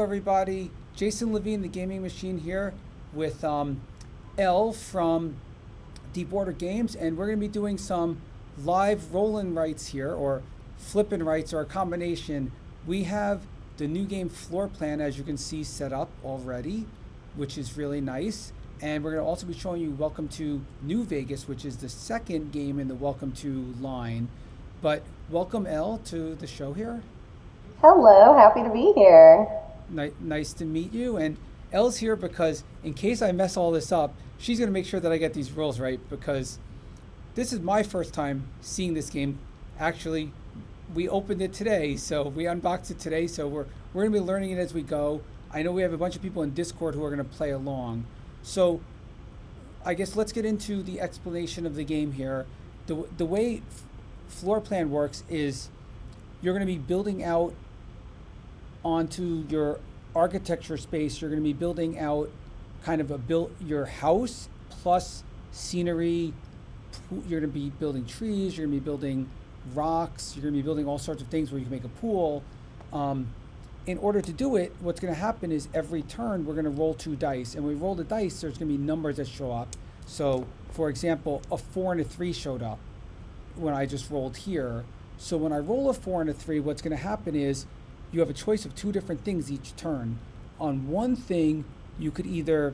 everybody. Jason Levine, the Gaming Machine here with L from Deep Water Games, and we're going to be doing some live roll-in rights here, or flip-in rights, or a combination. We have the new game Floor Plan, as you can see, set up already, which is really nice. And we're going to also be showing you Welcome to New Vegas, which is the second game in the Welcome to line. But welcome, L, to the show here. Hello, happy to be here. Nice to meet you. And Elle's here because in case I mess all this up, she's going to make sure that I get these rules right, because this is my first time seeing this game. Actually, we opened it today, so we unboxed it today, so we're going to be learning it as we go. I know we have a bunch of people in Discord who are going to play along. So I guess let's get into the explanation of the game here. The way Floor Plan works is you're going to be building out onto your architecture space. You're going to be building out kind of your house plus scenery. You're going to be building trees. You're going to be building rocks. You're going to be building all sorts of things where you can make a pool. In order to do it, what's going to happen is every turn we're going to roll 2 dice. And when we roll the dice, there's going to be numbers that show up. So, for example, a 4 and a 3 showed up when I just rolled here. So when I roll a 4 and a 3, what's going to happen is you have a choice of 2 different things each turn. On one thing, you could either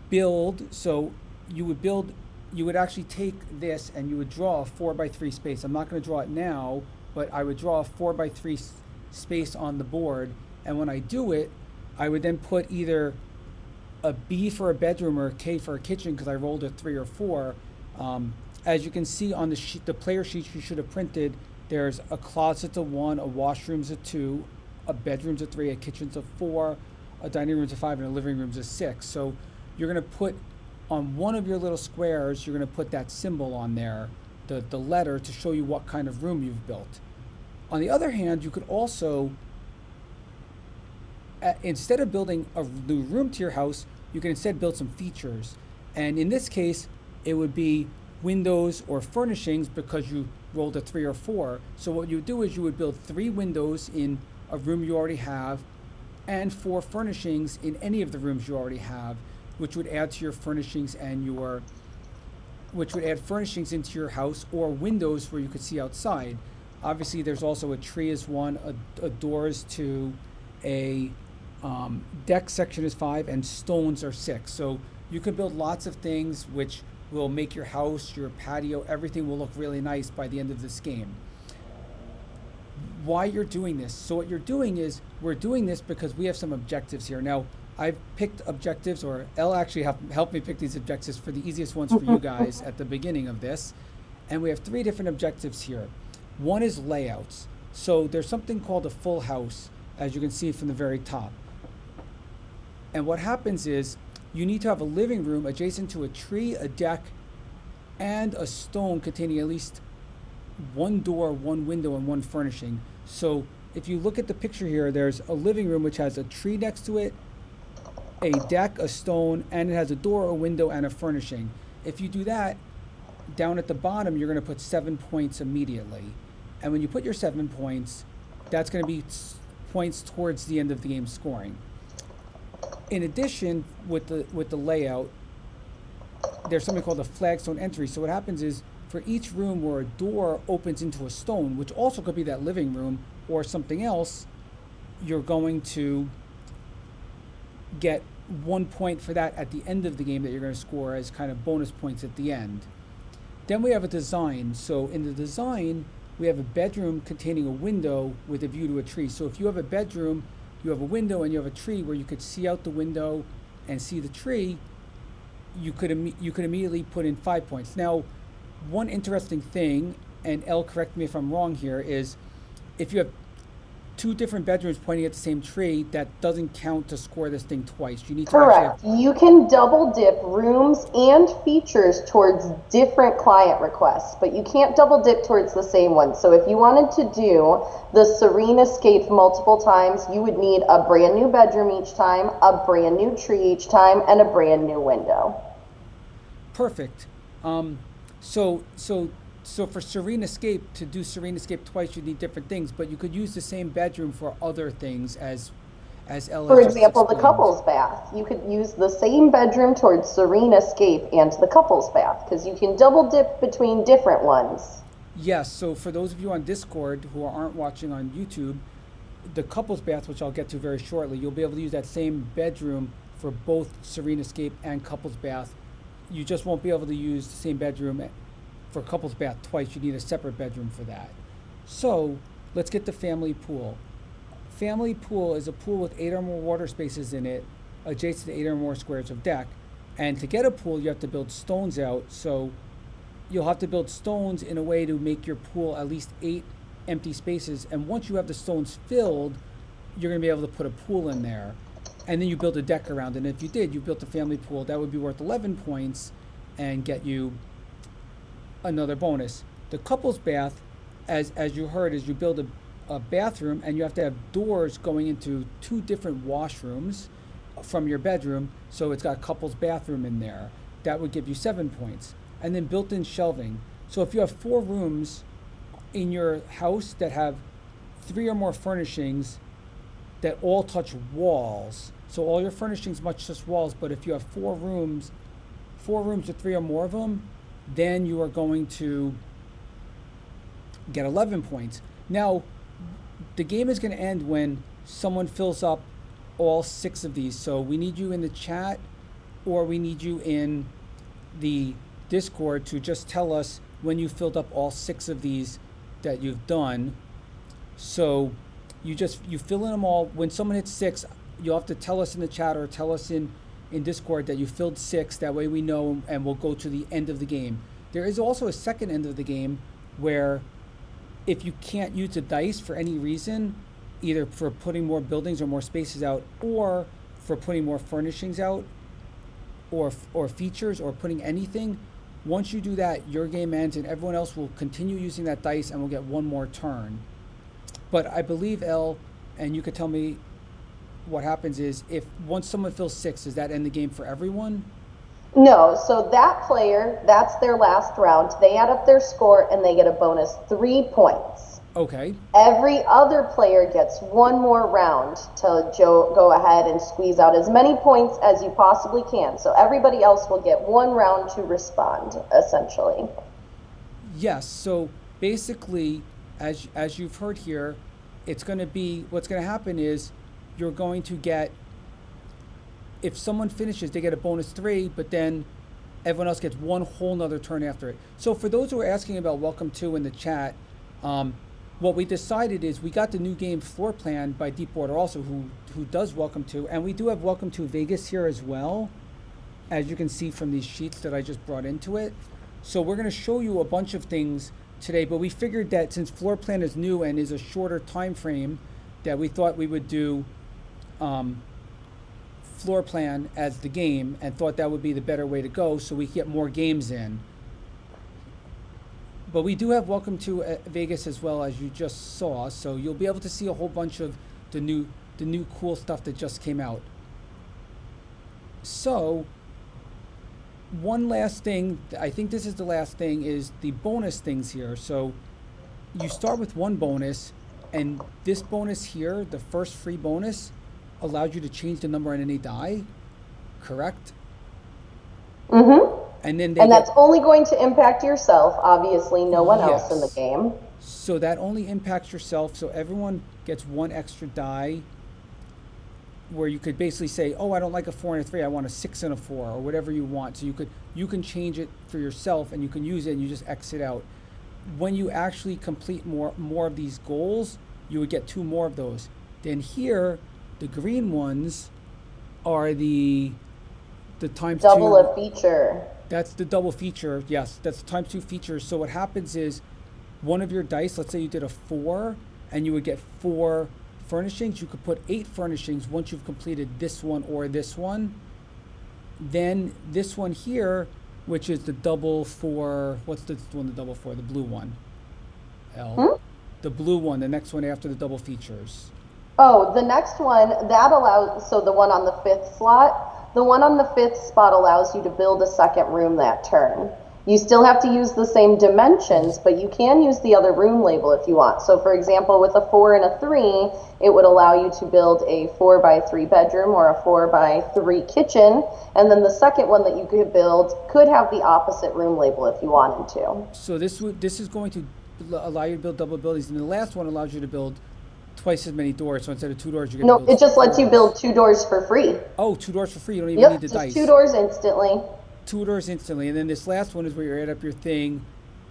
build, so you would actually take this and you would draw a 4x3 space. I'm not going to draw it now, but I would draw a 4x3 space on the board, and when I do it, I would then put either a B for a bedroom or a K for a kitchen, because I rolled a 3 or 4. As you can see on the player sheet you should have printed, there's a closet's a 1, a washroom's a 2, a bedroom's a 3, a kitchen's a 4, a dining room's a 5, and a living room's a 6. So you're going to put on one of your little squares, you're going to put that symbol on there, the letter, to show you what kind of room you've built. On the other hand, you could also, instead of building a new room to your house, you can instead build some features. And in this case, it would be windows or furnishings, because you rolled a 3 or 4. So what you would do is you would build 3 windows in a room you already have, and 4 furnishings in any of the rooms you already have, which would add to your furnishings which would add furnishings into your house, or windows where you could see outside. Obviously, there's also a tree is 1, a doors 2, a deck section is 5, and stones are 6. So you can build lots of things which will make your house, your patio, everything will look really nice by the end of this game. Why you're doing this? So what you're doing is, we're doing this because we have some objectives here. Now, I've picked objectives, or Elle actually helped me pick these objectives for the easiest ones for you guys at the beginning of this. And we have 3 different objectives here. One is layouts. So there's something called a full house, as you can see from the very top. And what happens is you need to have a living room adjacent to a tree, a deck, and a stone containing at least 1 door, 1 window, and 1 furnishing. So if you look at the picture here, there's a living room which has a tree next to it, a deck, a stone, and it has a door, a window, and a furnishing. If you do that, down at the bottom, you're going to put 7 points immediately. And when you put your 7 points, that's going to be points towards the end of the game scoring. In addition, with the layout, there's something called a flagstone entry. So what happens is, for each room where a door opens into a stone, which also could be that living room or something else, you're going to get 1 point for that at the end of the game that you're going to score as kind of bonus points at the end. Then we have a design. So in the design, we have a bedroom containing a window with a view to a tree. So if you have a bedroom, you have a window, and you have a tree where you could see out the window and see the tree, you could immediately put in 5 points. Now, one interesting thing, and Elle, correct me if I'm wrong here, is if you have 2 different bedrooms pointing at the same tree, that doesn't count to score this thing twice. You need to Correct. You can double dip rooms and features towards different client requests, but you can't double dip towards the same one. So if you wanted to do the Serene Escape multiple times, you would need a brand new bedroom each time, a brand new tree each time, and a brand new window. Perfect. So for Serene Escape, to do Serene Escape twice, you need different things, but you could use the same bedroom for other things as as Elle For has just example, the explained. couple's bath. You could use the same bedroom towards serene escape and the couple's bath because you can double dip between different ones. Yes, so for those of you on Discord who aren't watching on YouTube, the couple's bath, which I'll get to very shortly, you'll be able to use that same bedroom for both serene escape and couple's bath. You just won't be able to use the same bedroom for couple's bath twice. You need a separate bedroom for that. So let's get the family pool. Family pool is a pool with 8 or more water spaces in it, adjacent to 8 or more squares of deck. And to get a pool, you have to build stones out. So you'll have to build stones in a way to make your pool at least 8 empty spaces. And once you have the stones filled, you're going to be able to put a pool in there. And then you build a deck around it. And if you did, you built a family pool, that would be worth 11 points and get you another bonus. The couple's bath, as you heard, is you build a bathroom and you have to have doors going into 2 different washrooms from your bedroom. So it's got a couple's bathroom in there. That would give you 7 points. And then built-in shelving. So if you have 4 rooms in your house that have 3 or more furnishings that all touch walls, so all your furnishings must touch walls, but if you have 4 rooms with 3 or more of them, then you are going to get 11 points. Now, the game is going to end when someone fills up all 6 of these. So we need you in the chat or we need you in the Discord to just tell us when you filled up all 6 of these that you've done. So you fill in them all. When someone hits 6, you'll have to tell us in the chat or tell us in Discord that you filled 6. That way we know and we'll go to the end of the game. There is also a second end of the game where if you can't use the dice for any reason, either for putting more buildings or more spaces out or for putting more furnishings out or features or putting anything, once you do that, your game ends and everyone else will continue using that dice and will get one more turn. But I believe, Elle, and you could tell me what happens is if once someone fills 6, does that end the game for everyone? No, so that player, that's their last round. They add up their score and they get a bonus 3 points. Okay. Every other player gets one more round to go ahead and squeeze out as many points as you possibly can. So everybody else will get one round to respond, essentially. Yes. So basically, as you've heard here, it's going to be, what's going to happen is you're going to get, if someone finishes, they get a bonus 3, but then everyone else gets one whole nother turn after it. So for those who are asking about Welcome To in the chat, what we decided is we got the new game Floor Plan by Deepwater also, who does Welcome To, and we do have Welcome To Vegas here as well, as you can see from these sheets that I just brought into it. So we're going to show you a bunch of things today, but we figured that since Floor Plan is new and is a shorter time frame, that we thought we would do Floor Plan as the game and thought that would be the better way to go so we get more games in. But we do have Welcome To Vegas as well, as you just saw, so you'll be able to see a whole bunch of the new cool stuff that just came out. So one last thing, I think this is the last thing, is the bonus things here. So you start with one bonus, and this bonus here, the first free bonus, allows you to change the number on any die, correct? Mm-hmm. And then that's only going to impact yourself, obviously, no one else in the game. So that only impacts yourself, so everyone gets one extra die where you could basically say, oh, I don't like a 4 and a 3, I want a 6 and a 4, or whatever you want. So you can change it for yourself and you can use it and you just exit out. When you actually complete more of these goals, you would get 2 more of those. Then here, the green ones are the times 2. Double a feature. That's the double feature, yes. That's times 2 features. So what happens is one of your dice, let's say you did a 4, and you would get 4 furnishings. You could put 8 furnishings once you've completed this one or this one. Then this one here, which is the double for, what's this one the double for? The blue one. The blue one, the next one after the double features. Oh, the next one, that allows, so the one on the 5th slot, the one on the 5th spot allows you to build a second room that turn. You still have to use the same dimensions, but you can use the other room label if you want. So for example, with a 4 and a 3, it would allow you to build a 4 by 3 bedroom or a 4 by 3 kitchen. And then the second one that you could build could have the opposite room label if you wanted to. So this is going to allow you to build double buildings, and the last one allows you to build twice as many doors. So instead of 2 doors, you're going to build. No, it just lets you doors. build 2 doors for free. Oh, 2 doors for free. You don't even Yep, need the just dice. 2 doors instantly. 2 doors instantly, and then this last one is where you add up your thing,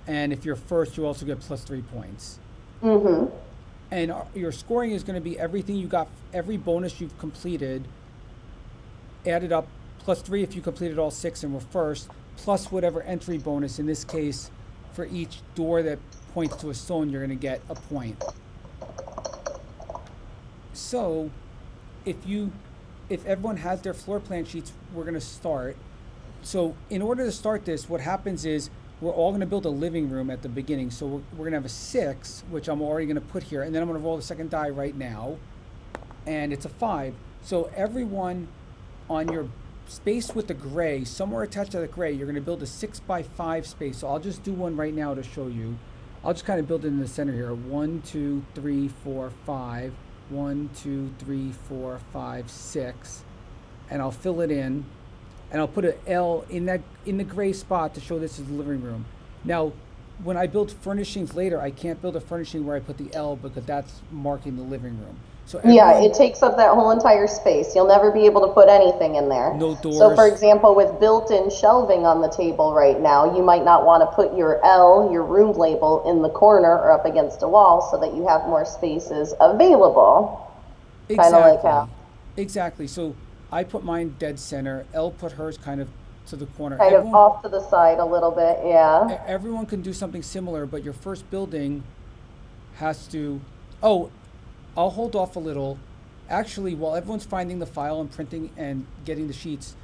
and if you're first, you also get plus 3 points. Mm-hmm. And your scoring is going to be everything you got, every bonus you've completed, added up, plus 3 if you completed all 6 and were first, plus whatever entry bonus. In this case, for each door that points to a stone, you're going to get a point. So, if everyone has their floor plan sheets, we're going to start. So in order to start this, what happens is we're all going to build a living room at the beginning. So we're going to have a 6, which I'm already going to put here, and then I'm going to roll the second die right now, and it's a 5. So everyone on your space with the gray, somewhere attached to the gray, you're going to build a 6 by 5 space. So I'll just do one right now to show you. I'll just kind of build it in the center here. 1, 2, 3, 4, 5. 1, 2, 3, 4, 5, 6, and I'll fill it in. And I'll put an L in the gray spot to show this is the living room. Now, when I build furnishings later, I can't build a furnishing where I put the L because that's marking the living room. So yeah, it takes up that whole entire space. You'll never be able to put anything in there. No doors. So for example, with built-in shelving on the table right now, you might not want to put your L, your room label, in the corner or up against a wall so that you have more spaces available. Exactly. Kind of like how. Exactly. So I put mine dead center. Elle put hers kind of to the corner. Kind of off to the side a little bit, yeah. Everyone can do something similar, but your first building has to... Oh, I'll hold off a little. Actually, while everyone's finding the file and printing and getting the sheets,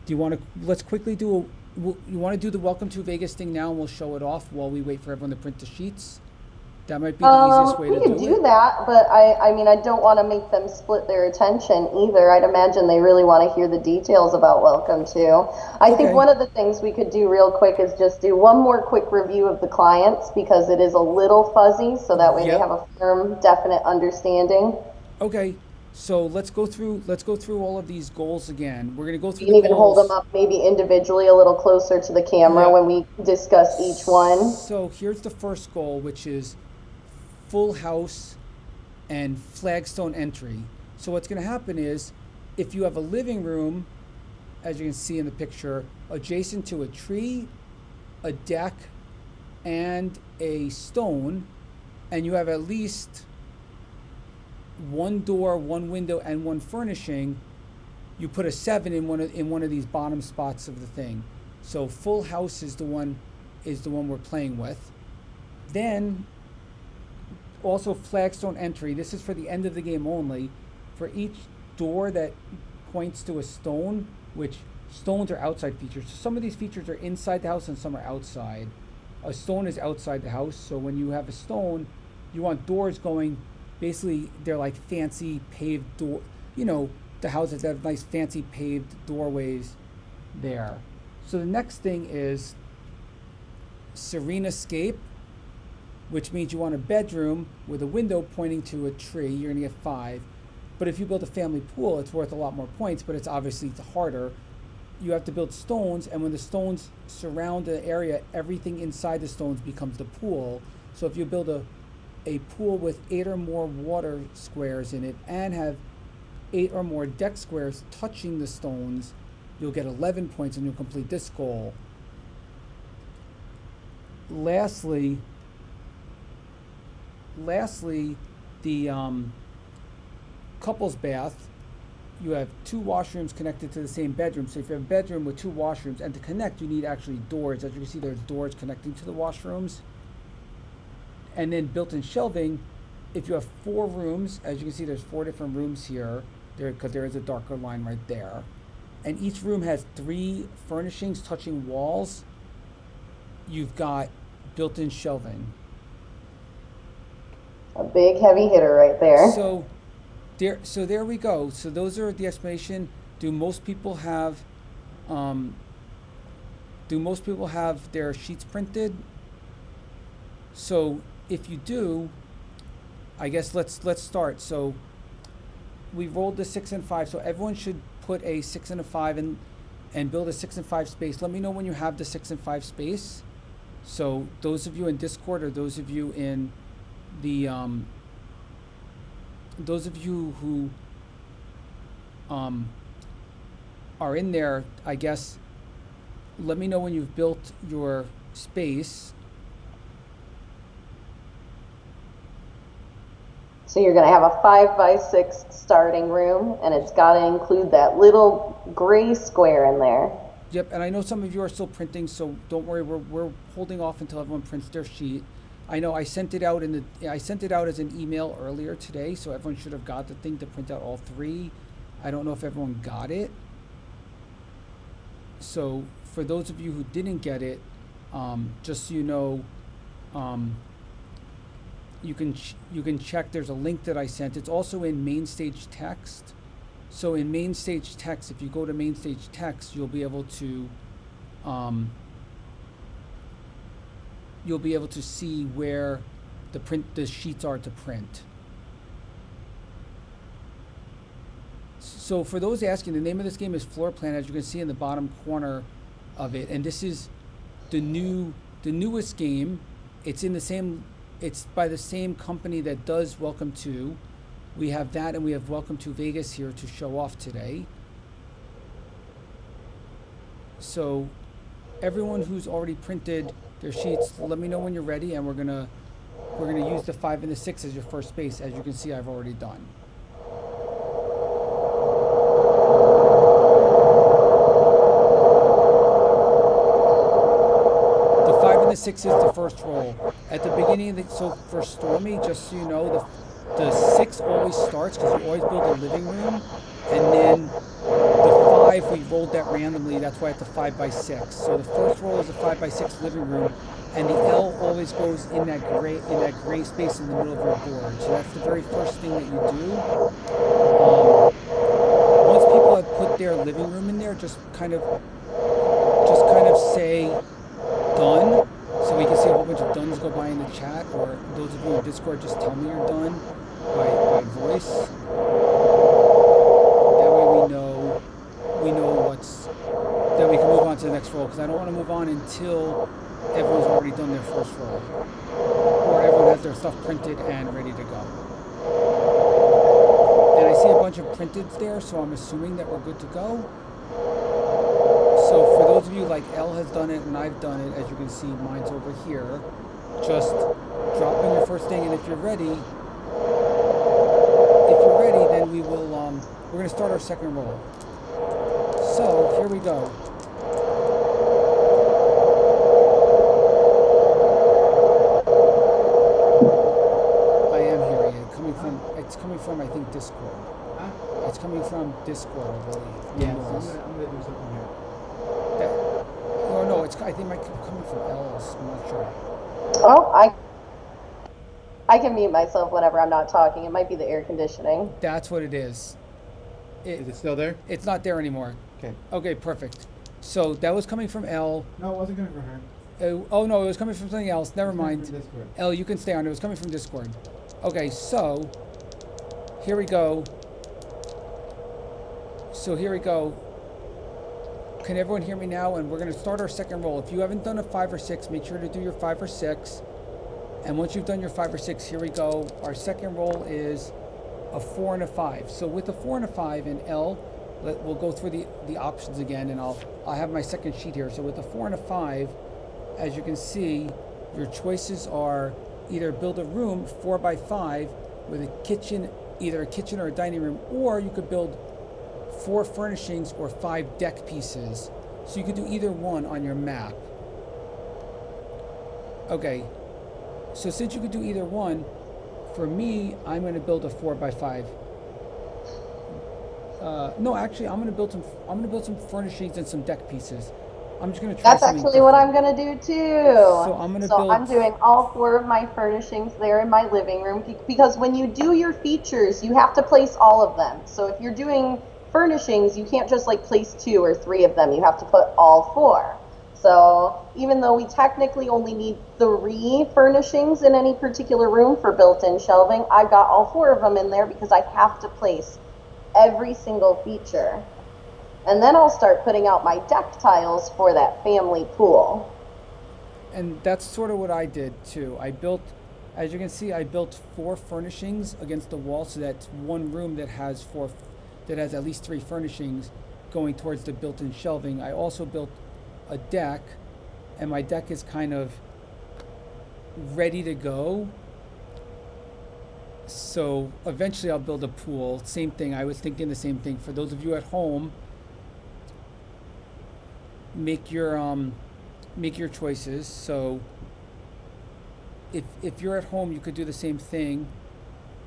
do you want to... Let's quickly do you want to do the Welcome to Vegas thing now, and we'll show it off while we wait for everyone to print the sheets? That might be the easiest way to do it. We could do that, but I mean, I don't want to make them split their attention either. I'd imagine they really want to hear the details about Welcome To. I think one of the things we could do real quick is just do one more quick review of the clients because it is a little fuzzy, so that way they have a firm, definite understanding. Okay, so let's go through all of these goals again. We're going to go through. You can even hold them up maybe individually a little closer to the camera when we discuss each one. So here's the first goal, which is full house and flagstone entry. So what's going to happen is if you have a living room, as you can see in the picture, adjacent to a tree, a deck, and a stone, and you have at least one door, one window, and one furnishing, you put a 7 in one of these bottom spots of the thing. So full house is the one we're playing with. Then also flagstone entry. This is for the end of the game only. For each door that points to a stone, which stones are outside features. So some of these features are inside the house and some are outside. A stone is outside the house, so when you have a stone, you want doors going, basically they're like fancy paved door, the houses that have nice fancy paved doorways there. So the next thing is serene escape, which means you want a bedroom with a window pointing to a tree. You're going to get 5. But if you build a family pool, it's worth a lot more points, but it's obviously harder. You have to build stones, and when the stones surround the area, everything inside the stones becomes the pool. So if you build a pool with 8 or more water squares in it and have 8 or more deck squares touching the stones, you'll get 11 points and you'll complete this goal. Lastly, the couple's bath. You have 2 washrooms connected to the same bedroom. So if you have a bedroom with 2 washrooms, and to connect, you need actually doors. As you can see, there's doors connecting to the washrooms. And then built-in shelving. If you have 4 rooms, as you can see, there's 4 different rooms here, because there is a darker line right there. And each room has 3 furnishings touching walls. You've got built-in shelving. A big heavy hitter right there. So there we go. So those are the explanation. Do most people have do most people have their sheets printed? So if you do, I guess let's start. So we rolled the 6 and 5, so everyone should put a 6 and a 5 and build a 6 and 5 space. Let me know when you have the 6 and 5 space. So those of you in Discord, or those of you in the those of you who are in there, I guess, let me know when you've built your space. So you're going to have a 5x6 starting room, and it's got to include that little gray square in there. Yep, and I know some of you are still printing, so don't worry. We're holding off until everyone prints their sheet. I know I sent it out as an email earlier today, so everyone should have got the thing to print out all 3. I don't know if everyone got it. So for those of you who didn't get it, just so you know, you can check. There's a link that I sent. It's also in main stage text. So in main stage text, if you go to main stage text, you'll be able to see where the sheets are to print. So for those asking, the name of this game is Floorplan, as you can see in the bottom corner of it, and this is the newest game. It's by the same company that does Welcome To. We have that, and we have Welcome to Vegas here to show off today. So everyone who's already printed their sheets, let me know when you're ready, and we're gonna use the 5 and the 6 as your first space. As you can see, I've already done. The 5 and the 6 is the first roll. At the beginning of so for Stormy, just so you know, the 6 always starts, because you always build a living room, and then the 5, we rolled that randomly. That's why it's a 5x6. So the first roll is a 5x6 living room, and the L always goes in that gray space in the middle of your board. So that's the very first thing that you do. Once people have put their living room in there, just kind of say done, so we can see a whole bunch of dones go by in the chat, or those of you in Discord, just tell me you're done by voice. That way we know that we can move on to the next roll, because I don't want to move on until everyone's already done their first roll, or everyone has their stuff printed and ready to go. And I see a bunch of printeds there, so I'm assuming that we're good to go. So for those of you, like Elle has done it and I've done it, as you can see, mine's over here. Just drop in your first thing, and if you're ready, then we will. We're going to start our second roll. So here we go. I am hearing it. It's coming from I think Discord. Huh? It's coming from Discord, I believe. Yeah, so I'm gonna do something here. No, I think it might be coming from L's. I'm not sure. Oh, I can mute myself whenever I'm not talking. It might be the air conditioning. That's what it is. Is it still there? It's not there anymore. Okay. Okay, perfect. So that was coming from L. No, it wasn't coming from her. Oh no, it was coming from something else. Never mind. From Discord. L, you can stay on. It was coming from Discord. Okay, so here we go. Can everyone hear me now? And we're going to start our second roll. If you haven't done a 5 or 6, make sure to do your 5 or 6. And once you've done your 5 or 6, here we go. Our second roll is a 4 and a 5. So with a 4 and a 5 in L, we'll go through the options again, and I'll have my second sheet here. So with a 4 and a 5, as you can see, your choices are either build a room 4x5 with a kitchen, either a kitchen or a dining room, or you could build 4 furnishings or 5 deck pieces. So you could do either one on your map. Okay, so since you could do either one, for me, I'm going to build a 4x5. No, actually, I'm going to build some furnishings and some deck pieces. I'm just going to try. That's actually what I'm going to do too. So I'm doing all 4 of my furnishings there in my living room, because when you do your features, you have to place all of them. So if you're doing furnishings, you can't just like place 2 or 3 of them. You have to put all 4. So even though we technically only need 3 furnishings in any particular room for built-in shelving, I've got all 4 of them in there because I have to place every single feature. And then I'll start putting out my deck tiles for that family pool. And that's sort of what I did too. I built, as you can see, I built 4 furnishings against the wall, so that's one room that has at least 3 furnishings going towards the built-in shelving. I also built a deck, and my deck is kind of ready to go. So eventually I'll build a pool. Same thing, I was thinking the same thing. For those of you at home, make your choices. So if you're at home, you could do the same thing,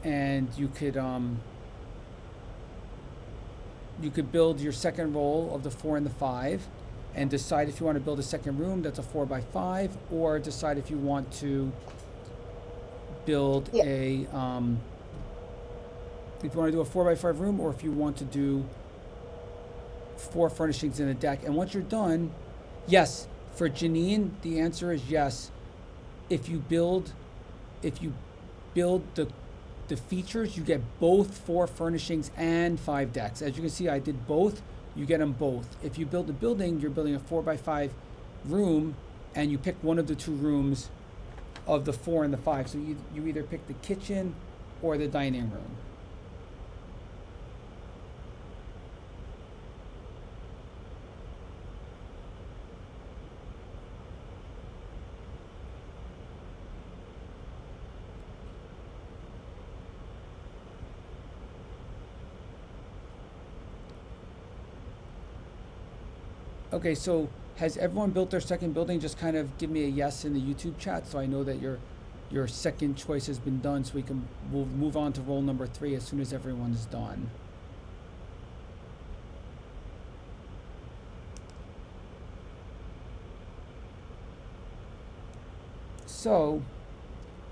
and you could build your second roll of the 4 and the 5, and decide if you want to build a second room that's a 4x5, or decide if you want to build if you want to do a 4x5 room, or if you want to do 4 furnishings in a deck. And once you're done, yes, for Janine, the answer is yes. If you build the features, you get both 4 furnishings and 5 decks. As you can see, I did both. You get them both. If you build a building, you're building a 4x5 room, and you pick one of the 2 rooms of the 4 and the 5. So you either pick the kitchen or the dining room. Okay, so has everyone built their second building? Just kind of give me a yes in the YouTube chat, so I know that your second choice has been done, so we'll move on to roll number 3 as soon as everyone's done. So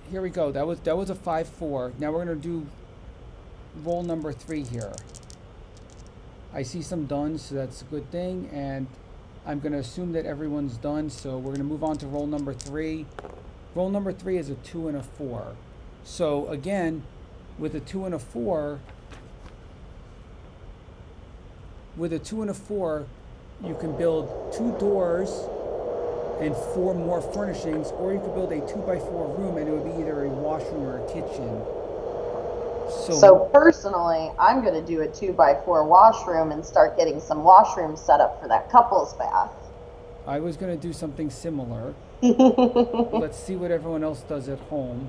here we go. That was a 5-4. Now we're gonna do roll number 3 here. I see some done, so that's a good thing, and I'm going to assume that everyone's done, so we're going to move on to roll number 3. Roll number 3 is a 2 and a 4. So again, with a 2 and a 4, you can build 2 doors and 4 more furnishings, or you could build a 2x4 room, and it would be either a washroom or a kitchen. So personally, I'm going to do a 2x4 washroom and start getting some washrooms set up for that couple's bath. I was going to do something similar. Let's see what everyone else does at home.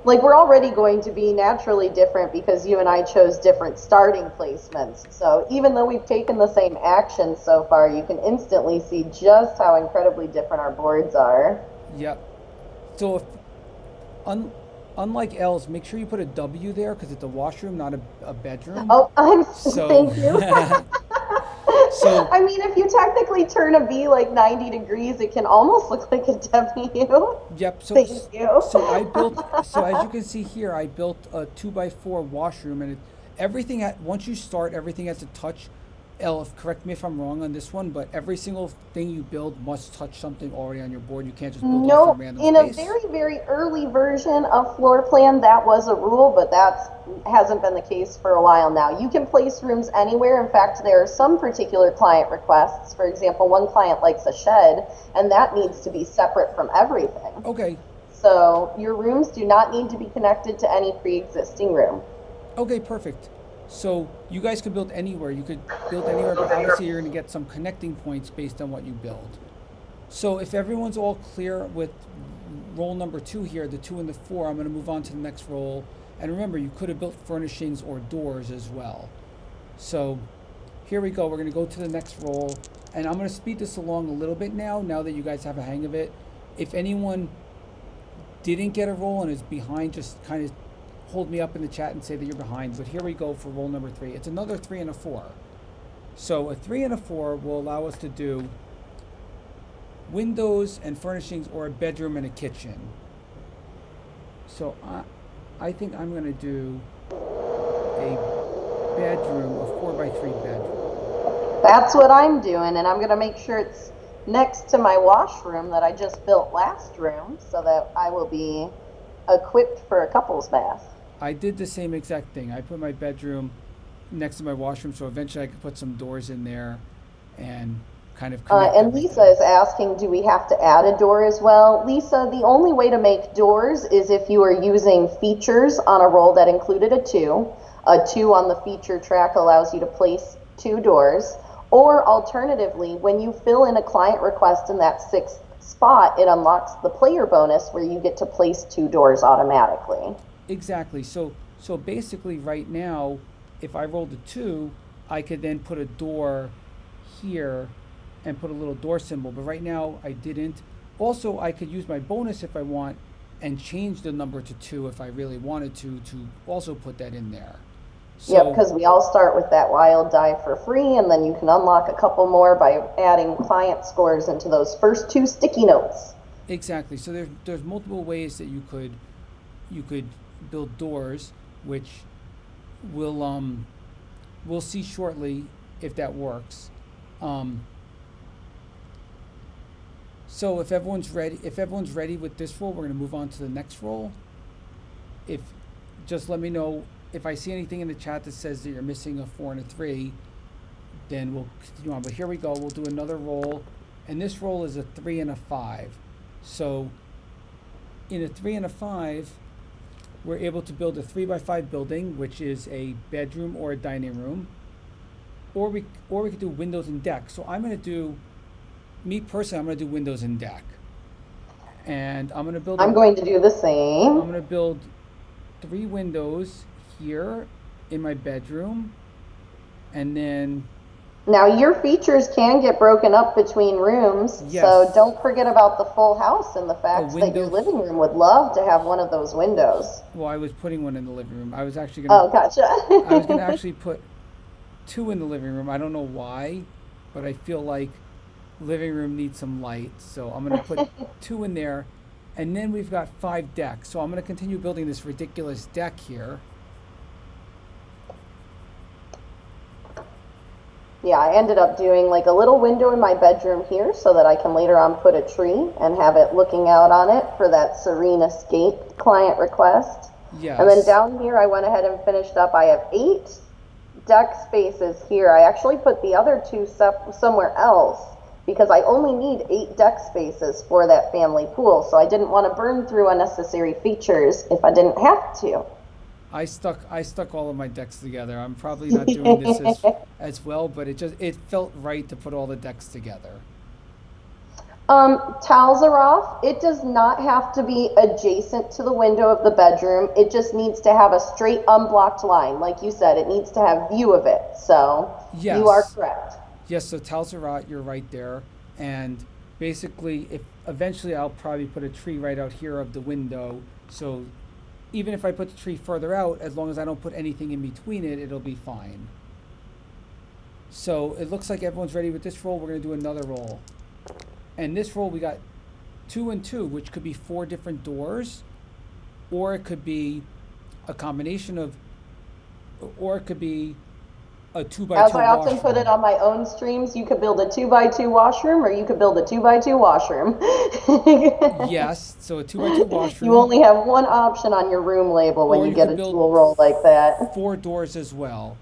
Like, we're already going to be naturally different because you and I chose different starting placements. So even though we've taken the same action so far, you can instantly see just how incredibly different our boards are. Yep. So if unlike L's, make sure you put a W there because it's a washroom, not a bedroom. Oh, thank you. So, I mean, if you technically turn a V like 90 degrees, it can almost look like a W. Yep. So, thank you. So as you can see here, I built a 2x4 washroom, and once you start, everything has to touch. L, correct me if I'm wrong on this one, but every single thing you build must touch something already on your board. You can't just build off a random space. In a very, very early version of floor plan, that was a rule, but that hasn't been the case for a while now. You can place rooms anywhere. In fact, there are some particular client requests. For example, one client likes a shed, and that needs to be separate from everything. Okay. So your rooms do not need to be connected to any pre-existing room. Okay, perfect. So you guys could build anywhere. You could build anywhere, but obviously you're going to get some connecting points based on what you build. So if everyone's all clear with roll number 2 here, the 2 and the 4, I'm going to move on to the next roll. And remember, you could have built furnishings or doors as well. So here we go. We're going to go to the next roll. And I'm going to speed this along a little bit now that you guys have a hang of it. If anyone didn't get a roll and is behind, just kind of hold me up in the chat and say that you're behind. But here we go for roll number 3. It's another 3 and a 4. So a 3 and a 4 will allow us to do windows and furnishings, or a bedroom and a kitchen. So I think I'm going to do a bedroom, a 4x3 bedroom. That's what I'm doing, and I'm going to make sure it's next to my washroom that I just built last room so that I will be equipped for a couple's bath. I did the same exact thing. I put my bedroom next to my washroom, so eventually I could put some doors in there and kind of connect And everything. Lisa is asking, do we have to add a door as well? Lisa, the only way to make doors is if you are using features on a roll that included a 2. A 2 on the feature track allows you to place 2 doors. Or alternatively, when you fill in a client request in that 6th spot, it unlocks the player bonus where you get to place 2 doors automatically. Exactly. So basically right now, if I rolled a 2, I could then put a door here and put a little door symbol, but right now I didn't. Also, I could use my bonus if I want and change the number to 2 if I really wanted to also put that in there. So, Yep, because we all start with that wild die for free, and then you can unlock a couple more by adding client scores into those first 2 sticky notes. exactly. So there's multiple ways that you could build doors, which we'll see shortly if that works. So if everyone's ready with this roll, we're going to move on to the next roll. If just let me know if I see anything in the chat that says that you're missing a 4 and a 3, then we'll continue on. But here we go. We'll do another roll, and this roll is a 3 and a 5. So in a 3 and a 5, we're able to build a 3x5 building, which is a bedroom or a dining room, or we could do windows and deck. So I'm going to do. Me personally, I'm going to do windows and deck. And I'm going to build... I'm going to do the same. I'm going to build 3 windows here in my bedroom. And then... Now, your features can get broken up between rooms, Yes. so don't forget about the full house and the fact that your window- living room would love to have one of those windows. Well, I was putting one in the living room. I was actually going to... Oh, gotcha. I was going to actually put 2 in the living room. I don't know why, but I feel like living room needs some light, so I'm going to put 2 in there, and then we've got 5 decks. So I'm going to continue building this ridiculous deck here. Yeah, I ended up doing like a little window in my bedroom here so that I can later on put a tree and have it looking out on it for that serene escape client request. Yes. And then down here I went ahead and finished up. I have 8 deck spaces here. I actually put the other 2 somewhere else because I only need 8 deck spaces for that family pool, so I didn't want to burn through unnecessary features if I didn't have to. I stuck all of my decks together. I'm probably not doing this as well, but it felt right to put all the decks together. Talzaroff, it does not have to be adjacent to the window of the bedroom. It just needs to have a straight unblocked line. Like you said, it needs to have view of it. So Yes. You are correct. Yes, so Talzarat, you're right there. And basically, if eventually I'll probably put a tree right out here of the window. So even if I put the tree further out, as long as I don't put anything in between it, it'll be fine. So it looks like everyone's ready with this roll. We're going to do another roll. And this roll, we got 2 and 2, which could be 4 different doors, or it could be a combination of, or it could be a 2x2 As I often washroom. put it on my own streams, you could build a 2x2 washroom or you could build a 2x2 washroom. Yes, so a 2x2 washroom. You only have one option on your room label when Or you you get could a build dual roll like that. 4 doors as well.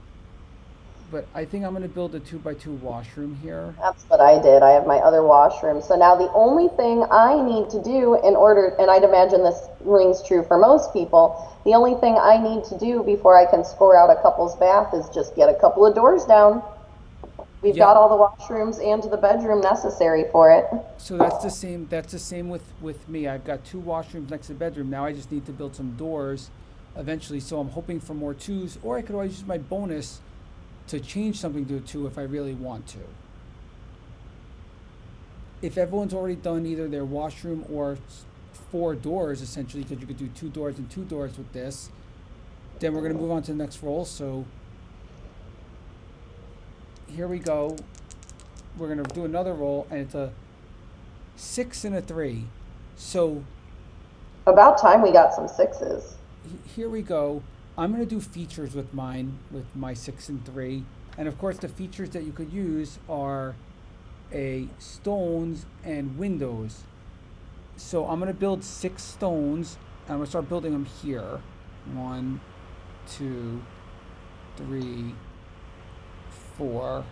But I think I'm going to build a 2x2 washroom here. That's what I did. I have my other washroom. So now the only thing I need to do in order, and I'd imagine this rings true for most people, the only thing I need to do before I can score out a couple's bath is just get a couple of doors down. We've Yep. got all the washrooms and the bedroom necessary for it. So that's the same. That's the same with me. I've got 2 washrooms next to the bedroom. Now I just need to build some doors eventually. So I'm hoping for more 2s, or I could always use my bonus to change something to a 2 if I really want to. If everyone's already done either their washroom or 4 doors, essentially, because you could do 2 doors and 2 doors with this, then we're going to move on to the next roll. So here we go. We're going to do another roll, and it's a 6 and a 3. So About time we got some 6s. here we go. I'm going to do features with mine, with my 6 and 3. And of course, the features that you could use are a stones and windows. So I'm gonna build 6 stones, and I'm gonna start building them here. 1, 2, 3, 4,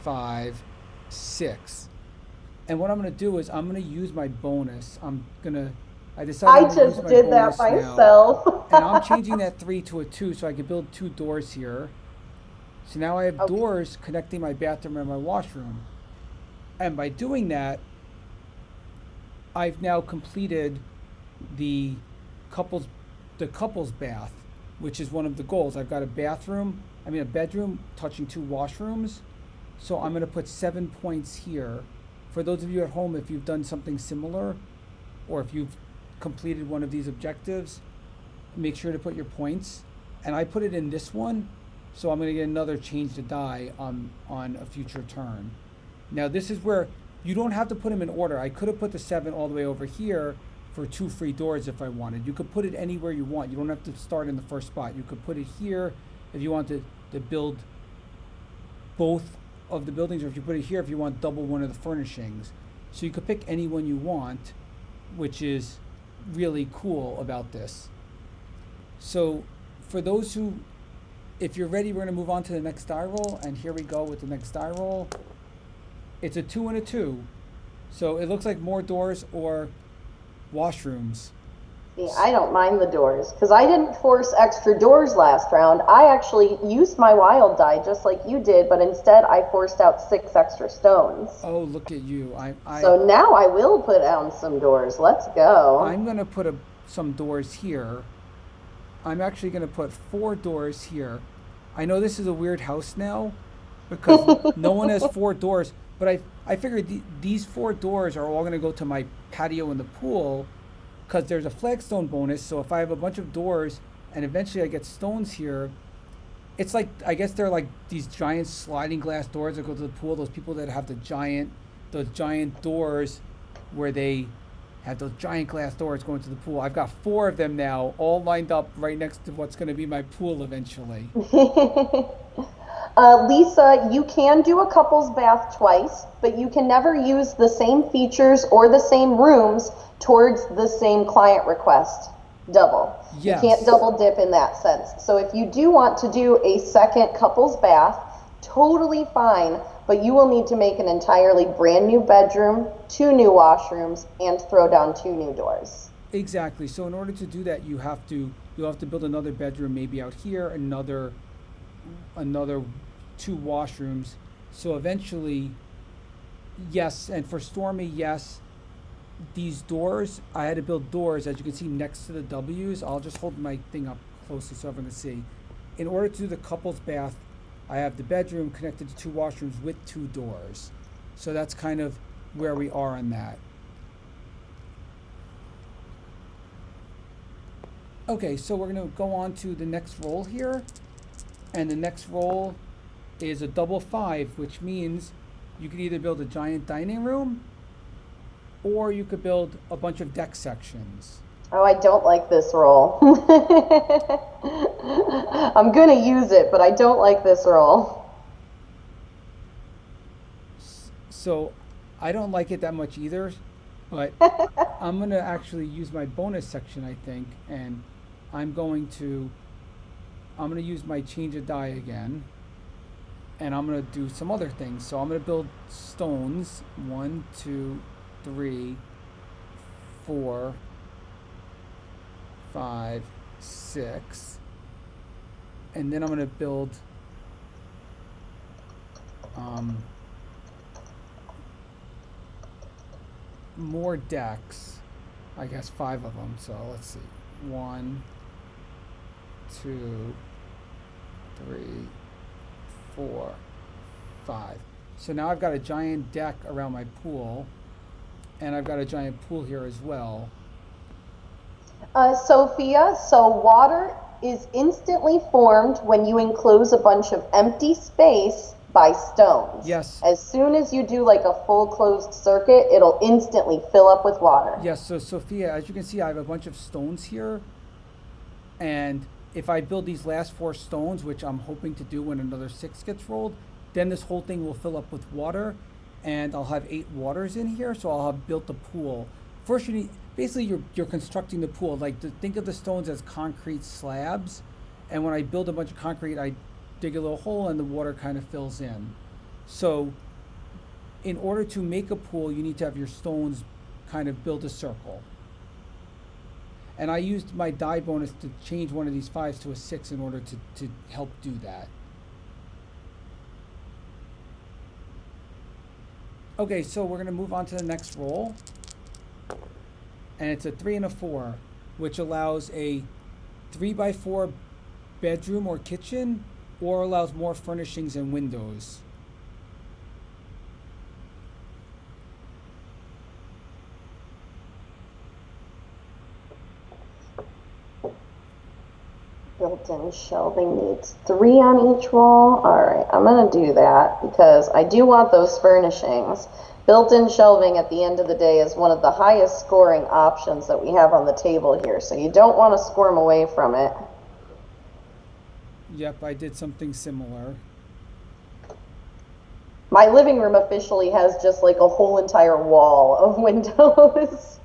5, 6. And what I'm gonna do is I'm gonna use my bonus. I decided I I'm gonna use just my did that bonus now. myself. And I'm changing that 3 to a 2 so I can build 2 doors here. So now I have Okay. doors connecting my bathroom and my washroom. And by doing that, I've now completed the couples bath, which is one of the goals. I've got a bedroom touching 2 washrooms. So I'm going to put 7 points here. For those of you at home, if you've done something similar, or if you've completed one of these objectives, make sure to put your points. And I put it in this one, so I'm going to get another change to die on a future turn. Now this is where you don't have to put them in order. I could have put the 7 all the way over here for 2 free doors if I wanted. You could put it anywhere you want. You don't have to start in the first spot. You could put it here if you want to build both of the buildings, or if you put it here if you want double one of the furnishings. So you could pick any one you want, which is really cool about this. So for those who, if you're ready, we're going to move on to the next die roll, and here we go with the next die roll. It's a 2 and a 2, so it looks like more doors or washrooms. See, I don't mind the doors because I didn't force extra doors last round. I actually used my wild die just like you did, but instead I forced out 6 extra stones. Oh, look at you. So now I will put down some doors. Let's go. I'm going to put some doors here. I'm actually going to put 4 doors here. I know this is a weird house now because no one has 4 doors, but I figured these 4 doors are all going to go to my patio in the pool because there's a flagstone bonus. So if I have a bunch of doors and eventually I get stones here, it's like, I guess they're like these giant sliding glass doors that go to the pool. Those people that have those giant doors where they have those giant glass doors going to the pool. I've got 4 of them now, all lined up right next to what's going to be my pool eventually. Lisa, you can do a couple's bath twice, but you can never use the same features or the same rooms towards the same client request double. Yes. You can't double dip in that sense. So if you do want to do a second couple's bath, totally fine, but you will need to make an entirely brand new bedroom, 2 new washrooms, and throw down 2 new doors. Exactly. So in order to do that, you'll have to build another bedroom, maybe out here, another 2 washrooms. So eventually, yes, and for Stormy, yes, these doors, I had to build doors, as you can see, next to the W's. I'll just hold my thing up closely so everyone can see. In order to do the couple's bath, I have the bedroom connected to 2 washrooms with 2 doors. So that's kind of where we are on that. Okay, so we're going to go on to the next roll here. And the next roll is a double 5, which means you could either build a giant dining room or you could build a bunch of deck sections. Oh, I don't like this roll. I'm going to use it, but I don't like this roll. So I don't like it that much either, but I'm going to actually use my bonus section, I think, and I'm going to use my change of die again, and I'm going to do some other things. So I'm going to build stones. 1, 2, 3, 4, 5, 6, and then I'm going to build more decks. I guess 5 of them. So let's see. 1, 2, 3, 4, 5. So now I've got a giant deck around my pool, and I've got a giant pool here as well. Sophia, so water is instantly formed when you enclose a bunch of empty space by stones. Yes. As soon as you do like a full closed circuit, it'll instantly fill up with water. Yes, so Sophia, as you can see, I have a bunch of stones here, and if I build these last 4 stones, which I'm hoping to do when another 6 gets rolled, then this whole thing will fill up with water, and I'll have 8 waters in here, so I'll have built the pool. First, you need, basically you're constructing the pool. Like, think of the stones as concrete slabs, and when I build a bunch of concrete, I dig a little hole and the water kind of fills in. So in order to make a pool, you need to have your stones kind of build a circle. And I used my die bonus to change one of these 5s to a 6 in order to help do that. Okay, so we're going to move on to the next roll. And it's a 3 and a 4, which allows a 3x4 bedroom or kitchen, or allows more furnishings and windows. Built-in shelving needs 3 on each wall. All right, I'm gonna do that because I do want those furnishings. Built-in shelving at the end of the day is one of the highest scoring options that we have on the table here, so you don't want to squirm away from it. Yep, I did something similar. My living room officially has just like a whole entire wall of windows.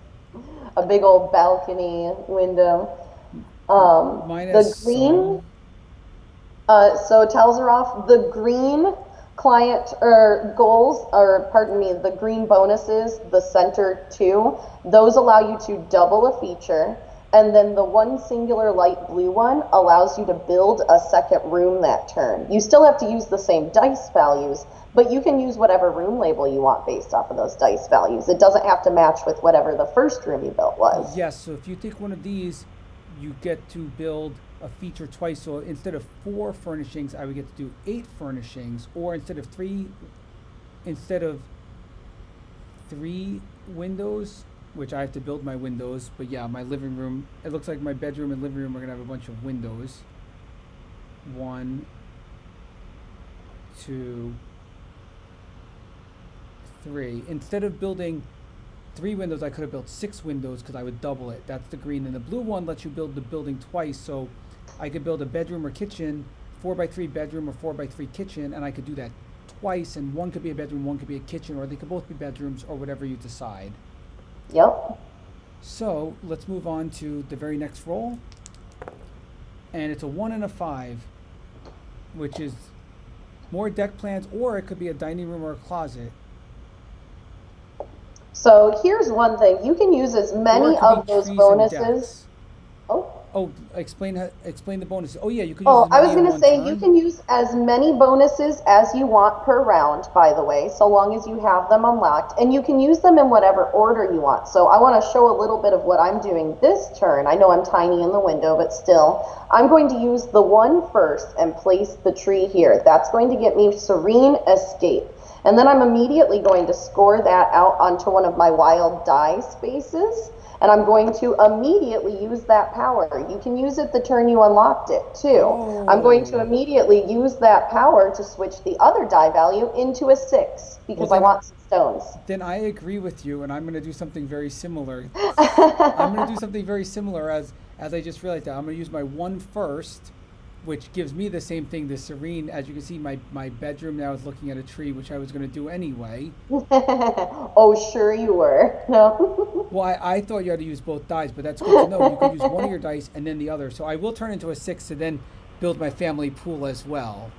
A big old balcony window. The green, so tells her off, the green client or goals, or pardon me, the green bonuses, the center 2, those allow you to double a feature. And then the one singular light blue one allows you to build a second room that turn. You still have to use the same dice values, but you can use whatever room label you want based off of those dice values. It doesn't have to match with whatever the first room you built was. Yes, so if you take one of these, you get to build a feature twice. So instead of 4 furnishings, I would get to do 8 furnishings, or instead of 3 windows, which I have to build my windows, but yeah, my living room, it looks like my bedroom and living room are gonna have a bunch of windows. 1, 2, 3. Instead of building 3 windows, I could have built 6 windows because I would double it. That's the green. And the blue one lets you build the building twice, so I could build a bedroom or kitchen, 4x3 bedroom or 4x3 kitchen, and I could do that twice, and one could be a bedroom, one could be a kitchen, or they could both be bedrooms, or whatever you decide. Yep. So let's move on to the very next roll. And it's a 1 and a 5, which is more deck plans, or it could be a dining room or a closet. So here's one thing. You can use as many of those bonuses. Oh, explain the bonuses. Oh yeah, you can use Oh, as many I was going in to one say turn. you can use as many bonuses as you want per round, by the way, so long as you have them unlocked. And you can use them in whatever order you want. So I want to show a little bit of what I'm doing this turn. I know I'm tiny in the window, but still. I'm going to use the 1 first and place the tree here. That's going to get me Serene Escape. And then I'm immediately going to score that out onto one of my wild die spaces. And I'm going to immediately use that power. You can use it the turn you unlocked it, too. Oh. I'm going to immediately use that power to switch the other die value into a 6, because I want some stones. Then I agree with you, and I'm going to do something very similar. I'm going to do something very similar as I just realized that. I'm going to use my 1 first, which gives me the same thing, the Serene. As you can see, my bedroom now is looking at a tree, which I was going to do anyway. Oh, sure you were. No. Well, I thought you had to use both dice, but that's good to know. You can use one of your dice and then the other. So I will turn into a 6 to then build my family pool as well.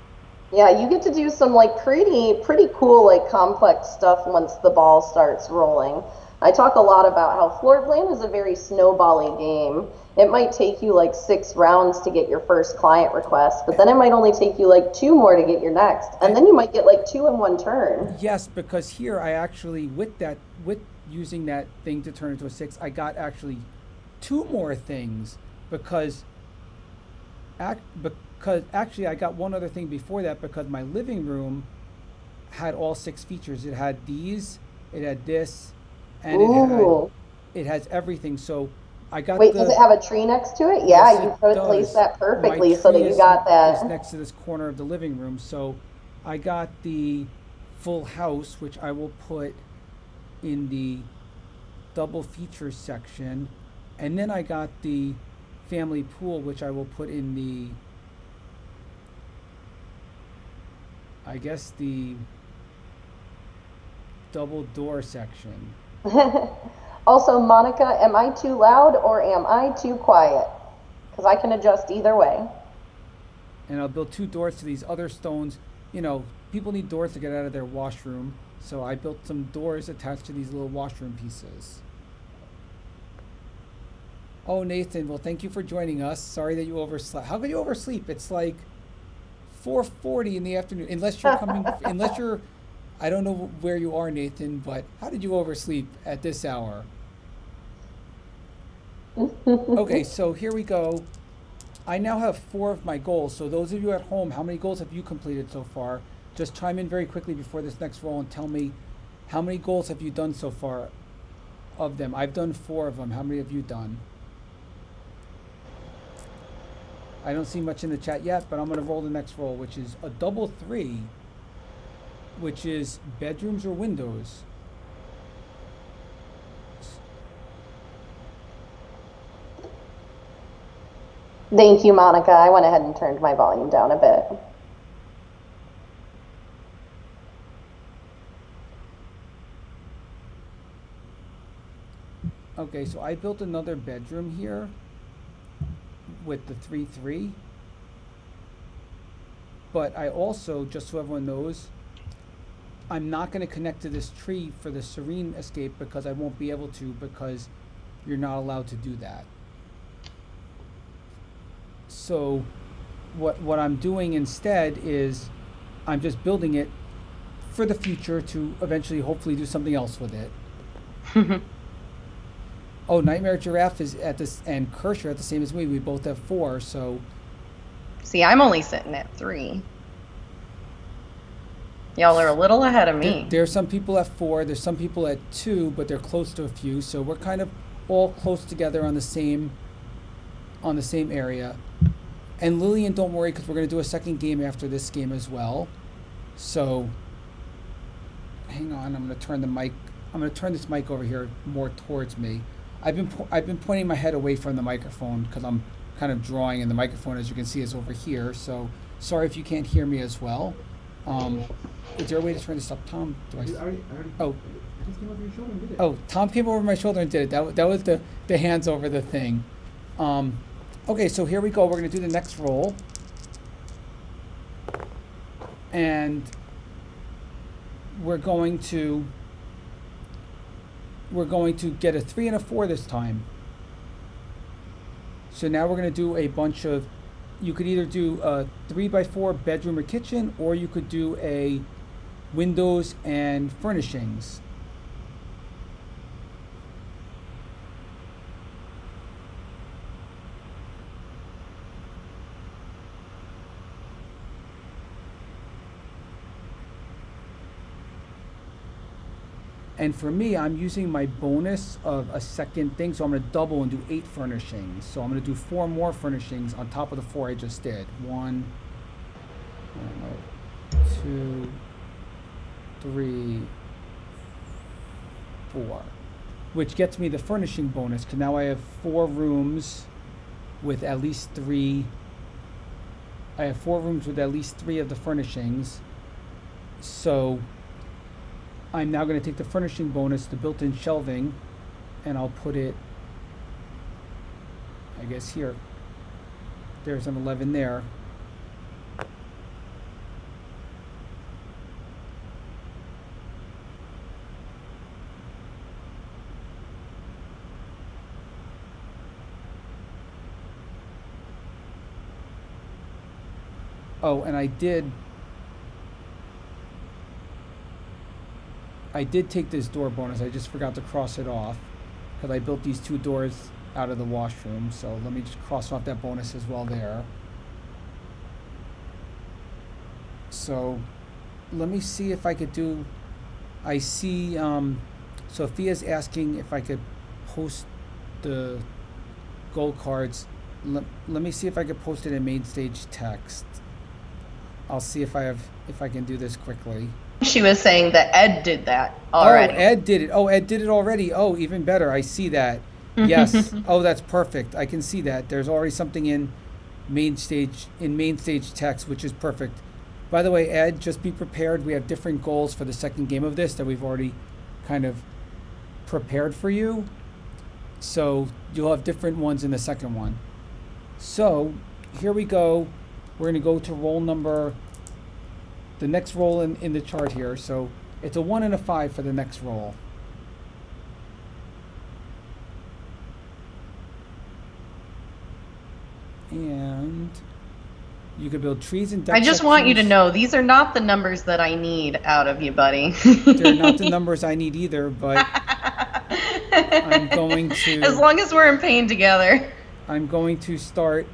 Yeah, you get to do some like pretty cool like complex stuff once the ball starts rolling. I talk a lot about how floor plan is a very snowbally game. It might take you like 6 rounds to get your first client request, but then it might only take you like 2 more to get your next, and then you might get like 2 in one turn. Yes, because here I actually, with using that thing to turn into a 6, I got actually 2 more things because actually I got one other thing before that, because my living room had all 6 features. It had these, it had this, and it has everything. So I got. Wait, does it have a tree next to it? Yeah, Yes, you it does. placed that perfectly My so that tree you got is that. next to this corner of the living room. So I got the full house, which I will put in the double features section, and then I got the family pool, which I will put in the I guess the double door section. Also, Monica, am I too loud or am I too quiet? Because I can adjust either way. And I'll build 2 doors to these other stones. You know, people need doors to get out of their washroom, so I built some doors attached to these little washroom pieces. Oh, Nathan, well, thank you for joining us. Sorry that you overslept. How could you oversleep? It's like 4:40 in the afternoon. Unless you're, I don't know where you are, Nathan, but how did you oversleep at this hour? Okay, so here we go. I now have 4 of my goals. So those of you at home, how many goals have you completed so far? Just chime in very quickly before this next roll and tell me how many goals have you done so far of them. I've done 4 of them. How many have you done? I don't see much in the chat yet, but I'm going to roll the next roll, which is a double 3, which is bedrooms or windows. Thank you, Monica. I went ahead and turned my volume down a bit. Okay, so I built another bedroom here with the 3-3. But I also, just so everyone knows, I'm not going to connect to this tree for the serene escape because I won't be able to, because you're not allowed to do that. So what I'm doing instead is I'm just building it for the future to eventually hopefully do something else with it. Oh, Nightmare Giraffe is at this, and Kirsch are at the same as me. We both have 4, so. See, I'm only sitting at 3. Y'all are a little ahead of me. There are some people at 4, there's some people at 2, but they're close to a few, so we're kind of all close together on the same area. And Lillian, don't worry, because we're going to do a second game after this game as well. So, hang on, I'm going to turn the mic. I'm going to turn this mic over here more towards me. I've been pointing my head away from the microphone because I'm kind of drawing, and the microphone, as you can see, is over here. So, sorry if you can't hear me as well. Is there a way to turn this up, Tom? Oh. I just came over your shoulder and did it. Oh, Tom came over my shoulder and did it. That was the hands over the thing. Okay, so here we go. We're going to do the next roll. And we're going to get a 3 and a 4 this time. So now we're going to do a bunch of, you could either do a 3x4 bedroom or kitchen, or you could do a windows and furnishings. And for me, I'm using my bonus of a second thing, so I'm going to double and do 8 furnishings. So I'm going to do 4 more furnishings on top of the 4 I just did. 1, 2, 3, 4. Which gets me the furnishing bonus, because now I have 4 rooms with at least 3. I have 4 rooms with at least 3 of the furnishings. So I'm now going to take the furnishing bonus, the built-in shelving, and I'll put it, I guess, here. There's an 11 there. Oh, and I did take this door bonus. I just forgot to cross it off because I built these 2 doors out of the washroom. So let me just cross off that bonus as well there. So let me see if I could do, I see Sophia's asking if I could post the gold cards. Let me see if I could post it in main stage text. I'll see if I can do this quickly. She was saying that Ed did that already. Oh, Ed did it. Oh, Ed did it already. Oh, even better. I see that. Yes. Oh, that's perfect. I can see that. There's already something in main stage text, which is perfect. By the way, Ed, just be prepared. We have different goals for the second game of this that we've already kind of prepared for you. So you'll have different ones in the second one. So here we go. We're going to go to roll number, the next roll in the chart here. So it's a 1 and a 5 for the next roll. And you could build trees and deck I just want you to sections. know these are not the numbers that I need out of you, buddy. They're not the numbers I need either, but I'm going to... As long as we're in pain together. I'm going to start...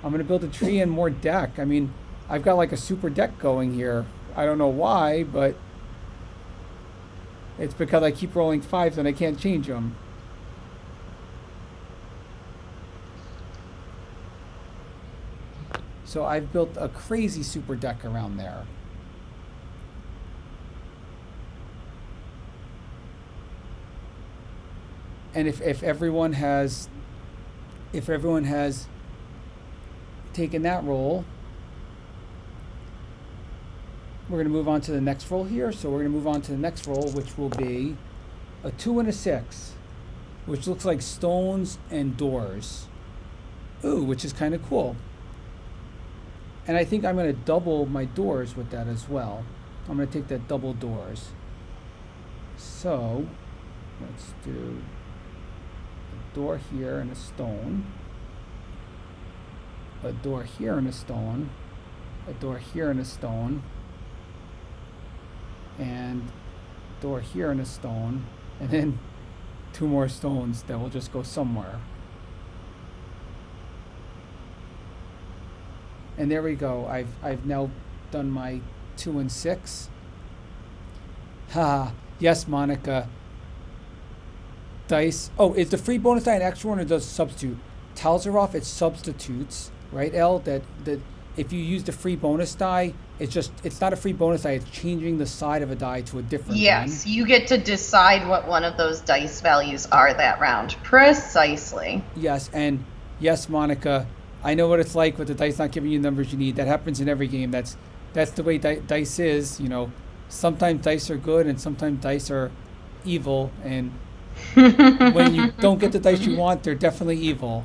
I'm going to build a tree and more deck. I mean, I've got like a super deck going here. I don't know why, but... It's because I keep rolling 5s and I can't change them. So I've built a crazy super deck around there. And if everyone has taken that roll, we're going to move on to the next roll here. So we're going to move on to the next roll, which will be a 2 and a 6, which looks like stones and doors. Ooh, which is kind of cool. And I think I'm going to double my doors with that as well. I'm going to take that double doors. So let's do a door here and a stone. A door here and a stone. A door here and a stone. And door here and a stone. And then 2 more stones that will just go somewhere. And there we go. I've now done my 2 and 6. Ha! Yes, Monica. Dice. Oh, is the free bonus die an extra one or does it substitute? Tiles are off. It substitutes, right, Elle? That if you use the free bonus die, it's not a free bonus die. It's changing the side of a die to a different Yes, one. you get to decide what one of those dice values are that round. Precisely. Yes, and yes, Monica. I know what it's like with the dice not giving you numbers you need. That happens in every game. That's the way dice is. You know, sometimes dice are good and sometimes dice are evil. And when you don't get the dice you want, they're definitely evil.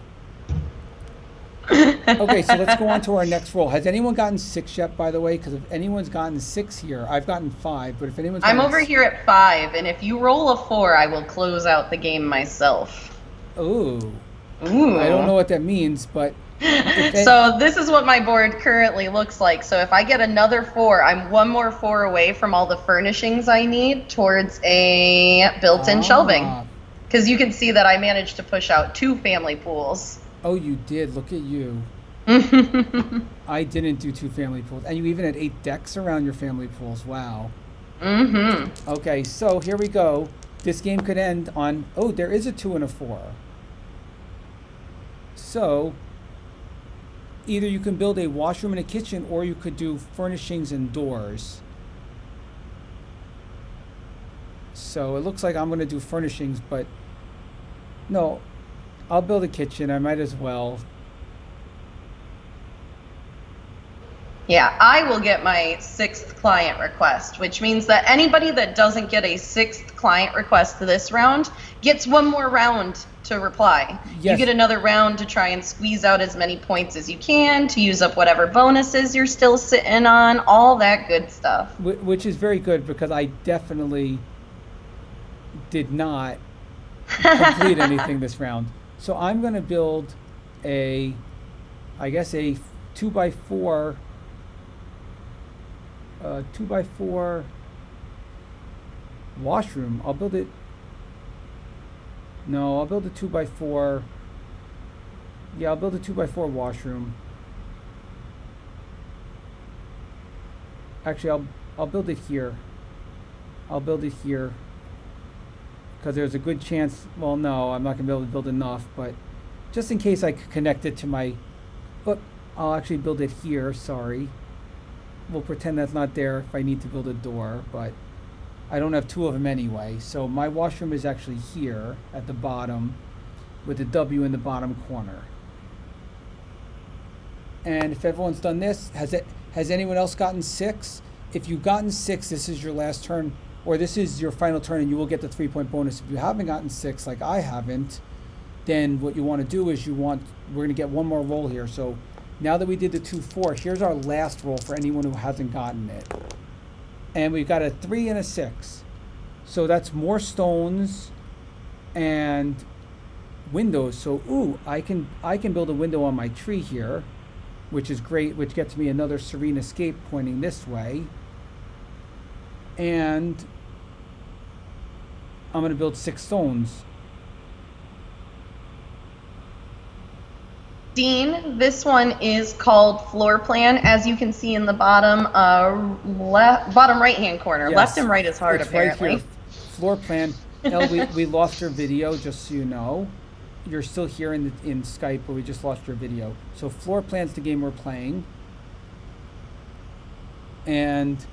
Okay, so let's go on to our next roll. Has anyone gotten 6 yet, by the way? Because if anyone's gotten 6 here, I've gotten 5. But if anyone's I'm gotten over here at 5, and if you roll a 4, I will close out the game myself. Ooh. Ooh. I don't know what that means, but... So this is what my board currently looks like. So if I get another 4, I'm 1 more 4 away from all the furnishings I need towards a built-in shelving. Because you can see that I managed to push out 2 family pools. Oh, you did. Look at you. I didn't do 2 family pools. And you even had 8 decks around your family pools. Wow. Mm-hmm. Okay, so here we go. This game could end on... Oh, there is a 2 and a 4. So... Either you can build a washroom and a kitchen, or you could do furnishings and doors. So it looks like I'm going to do furnishings, but no, I'll build a kitchen. I might as well. Yeah, I will get my 6th client request, which means that anybody that doesn't get a 6th client request this round gets 1 more round to reply. Yes. You get another round to try and squeeze out as many points as you can, to use up whatever bonuses you're still sitting on, all that good stuff. Which is very good, because I definitely did not complete anything this round. So I'm going to build a 2x4 washroom. I'll build it. No, I'll build a 2x4. Yeah, I'll build a 2x4 washroom. Actually, I'll build it here. I'll build it here. Because there's a good chance... Well, no, I'm not going to be able to build enough, but just in case I could connect it to my... But I'll actually build it here, sorry. We'll pretend that's not there if I need to build a door, but I don't have 2 of them anyway. So my washroom is actually here at the bottom with the W in the bottom corner. And if everyone's done this, Has anyone else gotten 6? If you've gotten 6, this is your last turn, or this is your final turn, and you will get the 3-point bonus. If you haven't gotten 6, like I haven't, then what you want to do is we're going to get one more roll here. So now that we did the 2-4, here's our last roll for anyone who hasn't gotten it. And we've got a 3 and a 6. So that's more stones and windows. So ooh, I can build a window on my tree here, which is great, which gets me another serene escape pointing this way. And I'm going to build 6 stones. Dean, this one is called floor plan, as you can see in the bottom bottom right-hand corner. Yes. Left and right is hard, It's apparently. right here. Floor plan. Elle, we lost your video, just so you know. You're still here in Skype, but we just lost your video. So floor plan's the game we're playing. And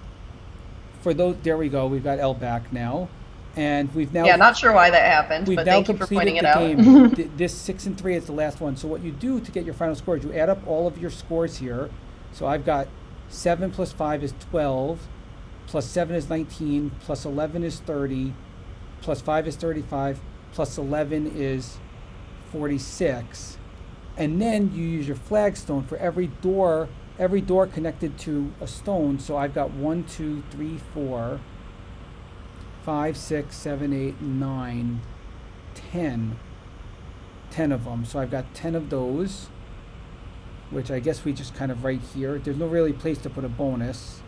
for those, there we go. We've got Elle back now. And we've now... Yeah, not sure why that happened, but thank you for pointing it out. This 6 and 3 is the last one. So what you do to get your final score is you add up all of your scores here. So I've got 7 plus 5 is 12, plus 7 is 19, plus 11 is 30, plus 5 is 35, plus 11 is 46. And then you use your flagstone for every door connected to a stone. So I've got 1, 2, 3, 4, 5, 6, 7, 8, 9, 10. 10 of them. So I've got 10 of those, which I guess we just kind of write here. There's no really place to put a bonus.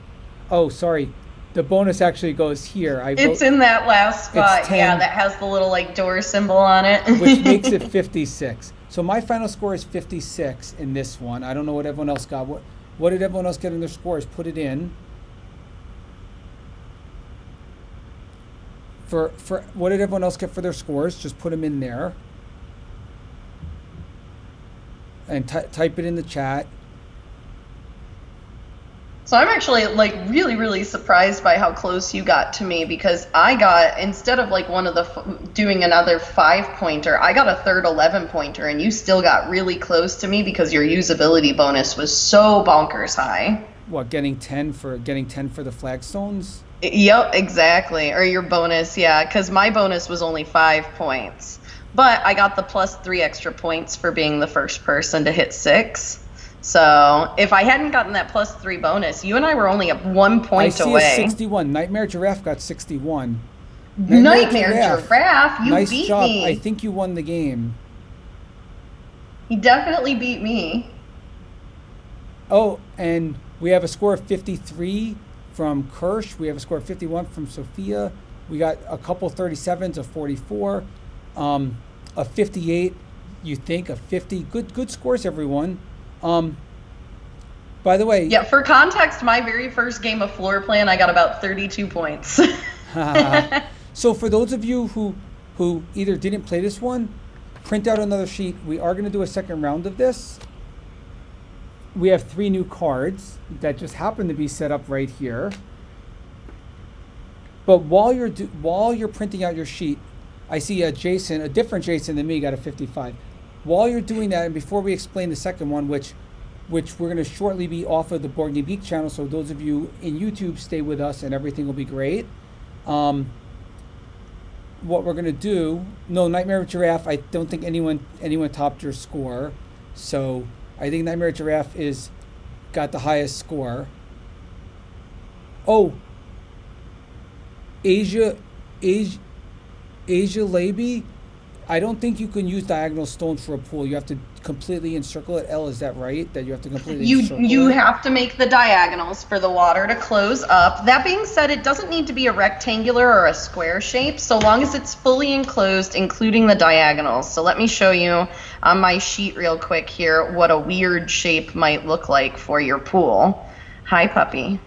Oh, sorry. The bonus actually goes here. It's in that last spot, yeah, that has the little like door symbol on it. Which makes it 56. So my final score is 56 in this one. I don't know what everyone else got. What did everyone else get in their scores? Put it in. For what did everyone else get for their scores? Just put them in there. And type it in the chat. So I'm actually like really, really surprised by how close you got to me, because I got, instead of like one of the doing another 5-pointer, I got a third 11-pointer, and you still got really close to me because your usability bonus was so bonkers high. What, getting 10 for the flagstones? Yep, exactly. Or your bonus, yeah, because my bonus was only 5 points. But I got the plus 3 extra points for being the first person to hit 6. So if I hadn't gotten that plus 3 bonus, you and I were only at 1 point away. I see a 61. Nightmare Giraffe got 61. Nightmare Giraffe, you nice beat job. me. I think you won the game. He definitely beat me. Oh, and we have a score of 53 from Kirsch. We have a score of 51 from Sophia. We got a couple 37s, a 44, a 58. You think a 50? Good scores, everyone. By the way, yeah. For context, my very first game of floor plan, I got about 32 points. So for those of you who either didn't play this one, print out another sheet. We are going to do a second round of this. We have 3 new cards that just happen to be set up right here. But while you're printing out your sheet, I see a Jason, a different Jason than me, got a 55. While you're doing that, and before we explain the second one, which we're going to shortly be off of the Board Game Geek channel, so those of you in YouTube, stay with us and everything will be great. What we're going to do, no, Nightmare Giraffe, I don't think anyone topped your score. So I think Nightmare Giraffe got the highest score. Oh, Asia Laby, I don't think you can use diagonal stones for a pool. You have to completely encircle it. Elle, is that right? That you have to completely encircle You it? have to make the diagonals for the water to close up. That being said, it doesn't need to be a rectangular or a square shape, so long as it's fully enclosed, including the diagonals. So let me show you on my sheet real quick here what a weird shape might look like for your pool. Hi, puppy.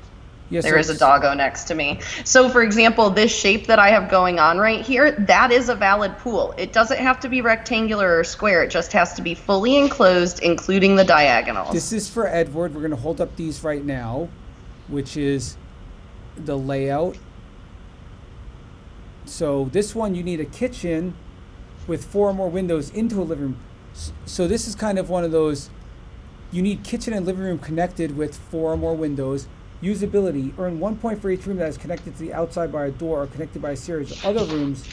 Yes, there is a doggo next to me. So for example, this shape that I have going on right here, that is a valid pool. It doesn't have to be rectangular or square. It just has to be fully enclosed, including the diagonals. This is for Edward. We're going to hold up these right now, which is the layout. So this one, you need a kitchen with 4 more windows into a living room. So this is kind of one of those You need kitchen and living room connected with 4 or more windows. Usability, earn 1 point for each room that is connected to the outside by a door or connected by a series of other rooms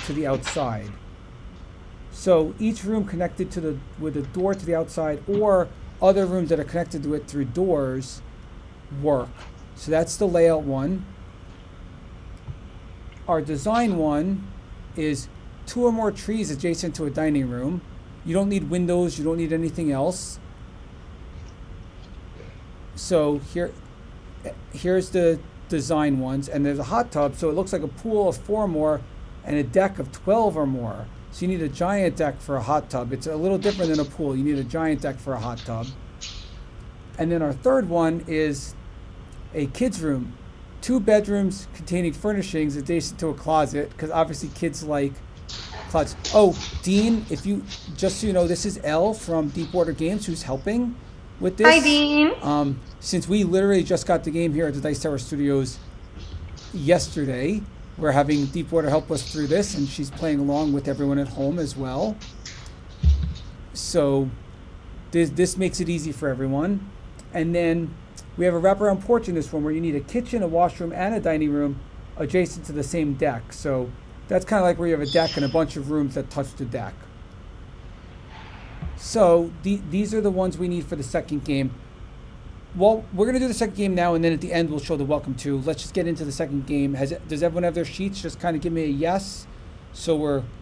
to the outside. So each room connected to with a door to the outside or other rooms that are connected to it through doors work. So that's the layout one. Our design one is 2 or more trees adjacent to a dining room. You don't need windows, you don't need anything else. So here's the design ones, and there's a hot tub, so it looks like a pool of 4 or more and a deck of 12 or more. So you need a giant deck for a hot tub. It's a little different than a pool. You need a giant deck for a hot tub. And then our third one is a kid's room. 2 bedrooms containing furnishings adjacent to a closet, because obviously kids like closets. Oh, Dean, just so you know, this is Elle from Deepwater Games who's helping with this. Hi, Dean. Since we literally just got the game here at the Dice Tower Studios yesterday, we're having Deepwater help us through this, and she's playing along with everyone at home as well. So this makes it easy for everyone. And then we have a wraparound porch in this one where you need a kitchen, a washroom, and a dining room adjacent to the same deck. So that's kind of like where you have a deck and a bunch of rooms that touch the deck. So these are the ones we need for the second game. Well, we're going to do the second game now, and then at the end we'll show the welcome to. Let's just get into the second game. Does everyone have their sheets? Just kind of give me a yes, so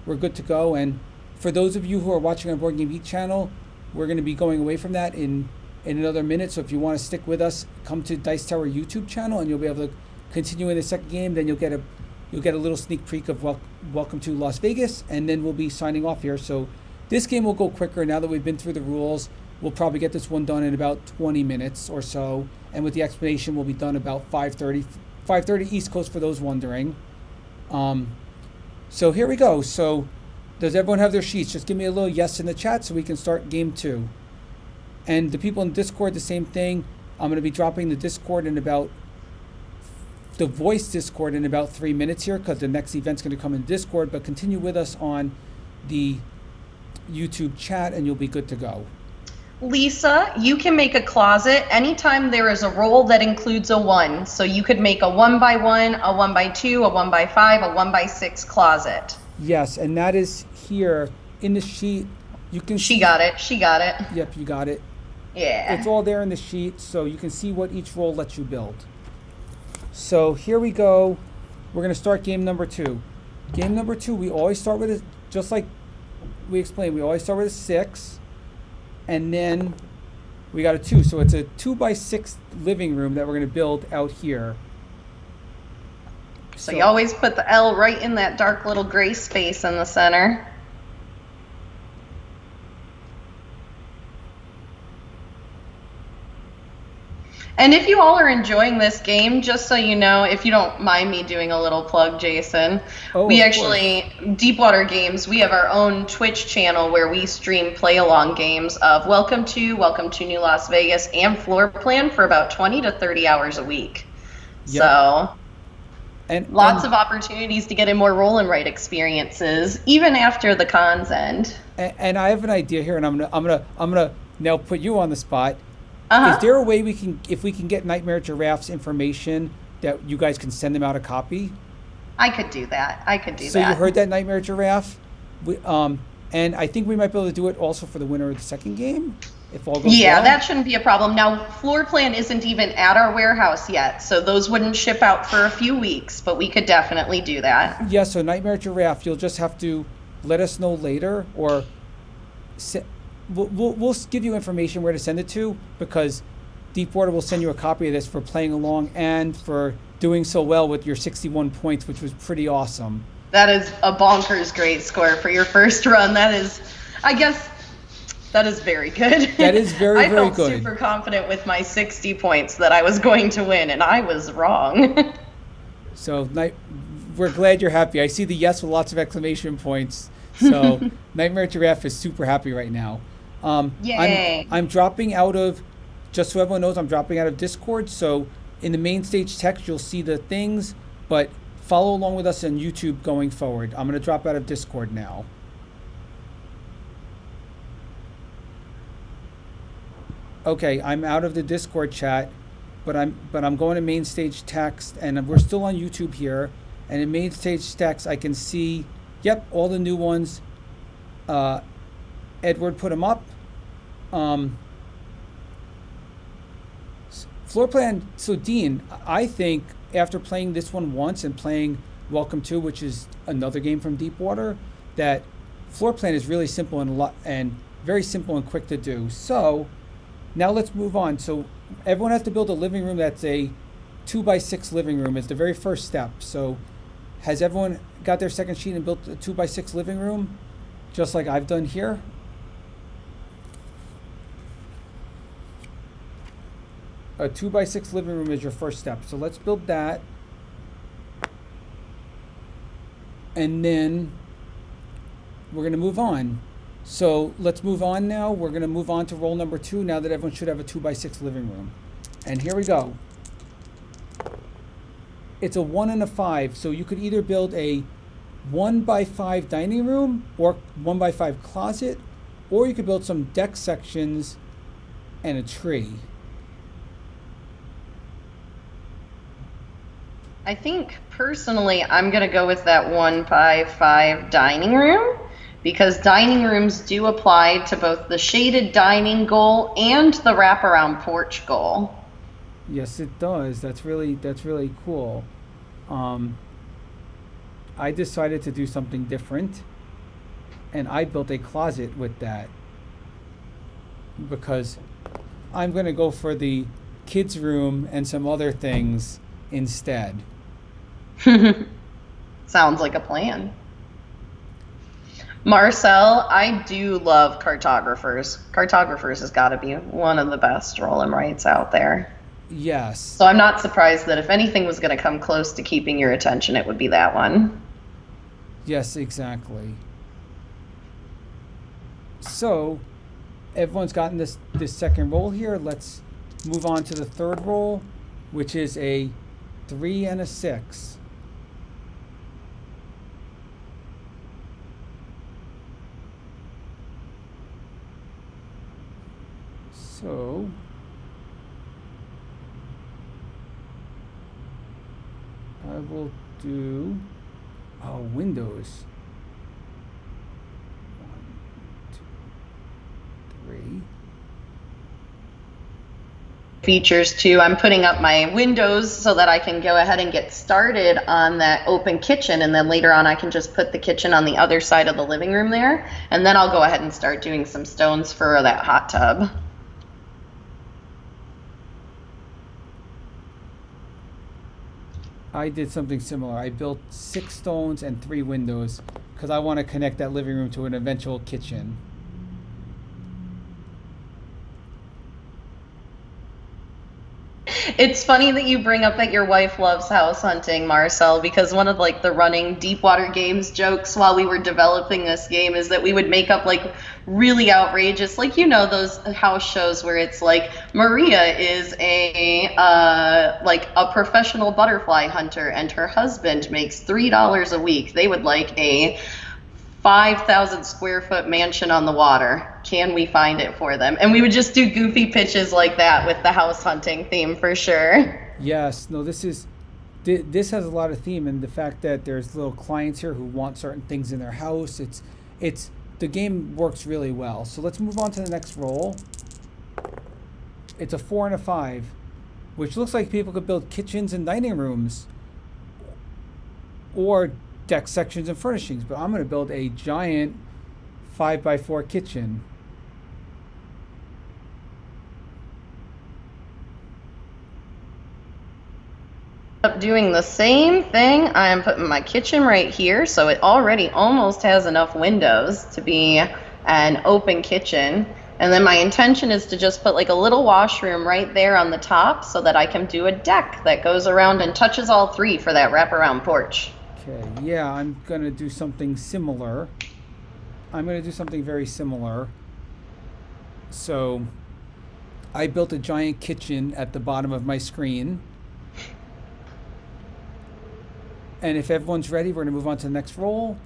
we're good to go. And for those of you who are watching on Board Game Geek channel, we're going to be going away from that in another minute. So if you want to stick with us, come to Dice Tower YouTube channel, and you'll be able to continue in the second game. Then you'll get a little sneak peek of welcome to Las Vegas, and then we'll be signing off here. So this game will go quicker now that we've been through the rules. We'll probably get this one done in about 20 minutes or so. And with the explanation, we'll be done about 5:30 East Coast for those wondering. So here we go. So does everyone have their sheets? Just give me a little yes in the chat so we can start game 2. And the people in Discord, the same thing. I'm going to be dropping the Discord in about, the voice Discord in about 3 minutes here, because the next event's going to come in Discord. But continue with us on the YouTube chat and you'll be good to go. Lisa, you can make a closet anytime there is a roll that includes a 1. So you could make a 1x1, a 1x2, a 1x5, a 1x6 closet. Yes, and that is here in the sheet. You can She got it. Yep, you got it. Yeah. It's all there in the sheet, so you can see what each roll lets you build. So here we go. We're going to start game number 2. Game number 2, we always start with a, just like we explained, we always start with a 6. And then we got a 2. So it's a 2x6 living room that we're going to build out here. So you always put the L right in that dark little gray space in the center. And if you all are enjoying this game, just so you know, if you don't mind me doing a little plug, Jason, we actually, Deepwater Games, we have our own Twitch channel where we stream play-along games of Welcome to New Las Vegas, and Floorplan for about 20 to 30 hours a week. Yep. So, and lots of opportunities to get in more roll and write experiences, even after the cons end. And I have an idea here, and I'm gonna now put you on the spot. Uh-huh. Is there a way if we can get Nightmare Giraffe's information, that you guys can send them out a copy? I could do that. So you heard that, Nightmare Giraffe? And I think we might be able to do it also for the winner of the second game, if all goes well. Yeah, that shouldn't be a problem. Now, Floorplan isn't even at our warehouse yet, so those wouldn't ship out for a few weeks, but we could definitely do that. Yeah, so Nightmare Giraffe, you'll just have to let us know later, or we'll give you information where to send it to, because Deepwater will send you a copy of this for playing along and for doing so well with your 61 points, which was pretty awesome. That is a bonkers great score for your first run. That is, I guess, that is very good. That is very, very good. I felt super confident with my 60 points that I was going to win, and I was wrong. So we're glad you're happy. I see the yes with lots of exclamation points. So Nightmare Giraffe is super happy right now. Yay. I'm dropping out of, just so everyone knows, I'm dropping out of Discord. So in the main stage text, you'll see the things, but follow along with us on YouTube going forward. I'm going to drop out of Discord now. Okay, I'm out of the Discord chat, but I'm going to main stage text, and we're still on YouTube here. And in main stage text, I can see, yep, all the new ones. Edward put them up. Floor plan. So Dean, I think after playing this one once and playing Welcome to, which is another game from Deepwater, that floor plan is really simple and very simple and quick to do. So now let's move on. So everyone has to build a living room that's a 2x6 living room. It's the very first step. So has everyone got their second sheet and built a 2x6 living room, just like I've done here? A 2x6 living room is your first step. So let's build that. And then we're going to move on. So let's move on now. We're going to move on to roll number 2 now that everyone should have a 2x6 living room. And here we go. It's a 1 and a 5. So you could either build a 1x5 dining room or 1x5 closet, or you could build some deck sections and a tree. I think personally I'm going to go with that 1x5 dining room, because dining rooms do apply to both the shaded dining goal and the wraparound porch goal. Yes, it does. That's really cool. I decided to do something different, and I built a closet with that because I'm going to go for the kids' room and some other things instead. Sounds like a plan. Marcel, I do love cartographers. Cartographers has got to be one of the best roll and writes out there. Yes. So I'm not surprised that if anything was going to come close to keeping your attention, it would be that one. Yes, exactly. So everyone's gotten this second roll here. Let's move on to the third roll, which is a 3 and a 6. So I will do windows. 1, 2, 3. Features too. I'm putting up my windows so that I can go ahead and get started on that open kitchen, and then later on I can just put the kitchen on the other side of the living room there, and then I'll go ahead and start doing some stones for that hot tub. I did something similar. I built 6 stones and 3 windows because I want to connect that living room to an eventual kitchen. It's funny that you bring up that your wife loves house hunting, Marcel, because one of the running Deepwater Games jokes while we were developing this game is that we would make up really outrageous, those house shows where it's Maria is a professional butterfly hunter and her husband makes $3 a week. They would like a 5,000 square foot mansion on the water. Can we find it for them? And we would just do goofy pitches like that with the house hunting theme for sure. Yes, no, this has a lot of theme, and the fact that there's little clients here who want certain things in their house. It's the game works really well. So let's move on to the next roll. It's a 4 and a 5, which looks like people could build kitchens and dining rooms or deck sections and furnishings, but I'm going to build a giant 5x4 kitchen. Up doing the same thing. I am putting my kitchen right here, so it already almost has enough windows to be an open kitchen. And then my intention is to just put a little washroom right there on the top so that I can do a deck that goes around and touches all 3 for that wraparound porch. Okay, yeah, I'm going to do something similar. I'm going to do something very similar. So I built a giant kitchen at the bottom of my screen. And if everyone's ready, we're going to move on to the next roll,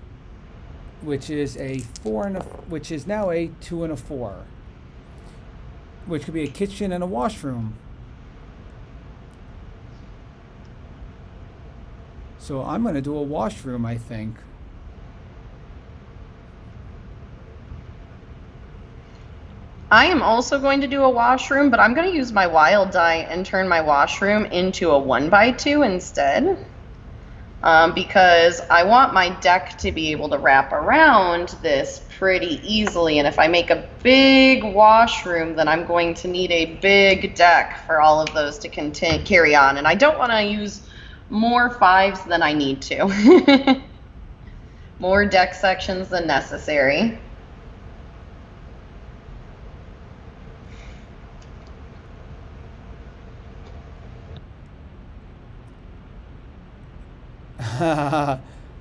which is a 4 and which is now a 2 and a 4. which could be a kitchen and a washroom. So I'm going to do a washroom, I think. I am also going to do a washroom, but I'm going to use my wild die and turn my washroom into a 1x2 instead. Because I want my deck to be able to wrap around this pretty easily. And if I make a big washroom, then I'm going to need a big deck for all of those to carry on. And I don't want to use more 5s than I need to. More deck sections than necessary.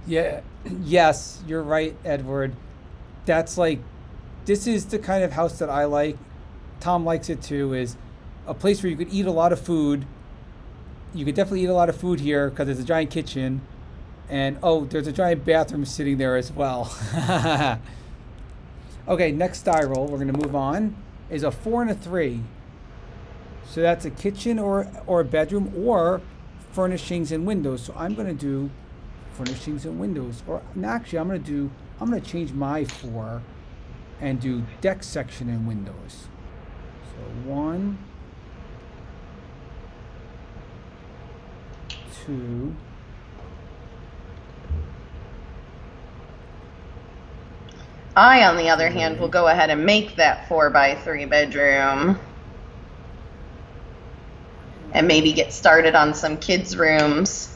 Yeah, yes, you're right, Edward. That's like, this is the kind of house that I like. Tom likes it too, is a place where you could eat a lot of food. You could definitely eat a lot of food here because there's a giant kitchen. And oh, there's a giant bathroom sitting there as well. Okay, next die roll, we're going to move on, is a 4 and a 3. So that's a kitchen or a bedroom or furnishings and windows. So I'm going to do furnishings and windows. Or actually, I'm going to change my 4 and do deck section and windows. So 1, 2. I, on the other hand, will go ahead and make that 4x3 bedroom. And maybe get started on some kids' rooms.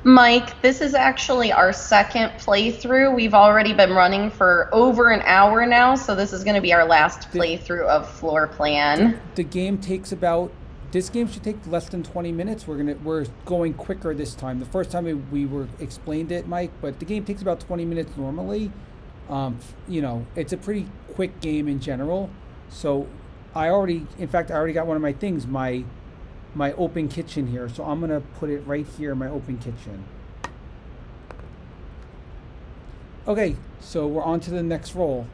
Mike, this is actually our second playthrough. We've already been running for over an hour now, so this is going to be our last playthrough of Floor Plan. The game takes about, this game should take less than 20 minutes. We're going quicker this time. The first time we were explained it, Mike, but the game takes about 20 minutes normally. You know, it's a pretty quick game in general. So I already got one of my things, my open kitchen here. So I'm going to put it right here, my open kitchen. Okay, so we're on to the next roll.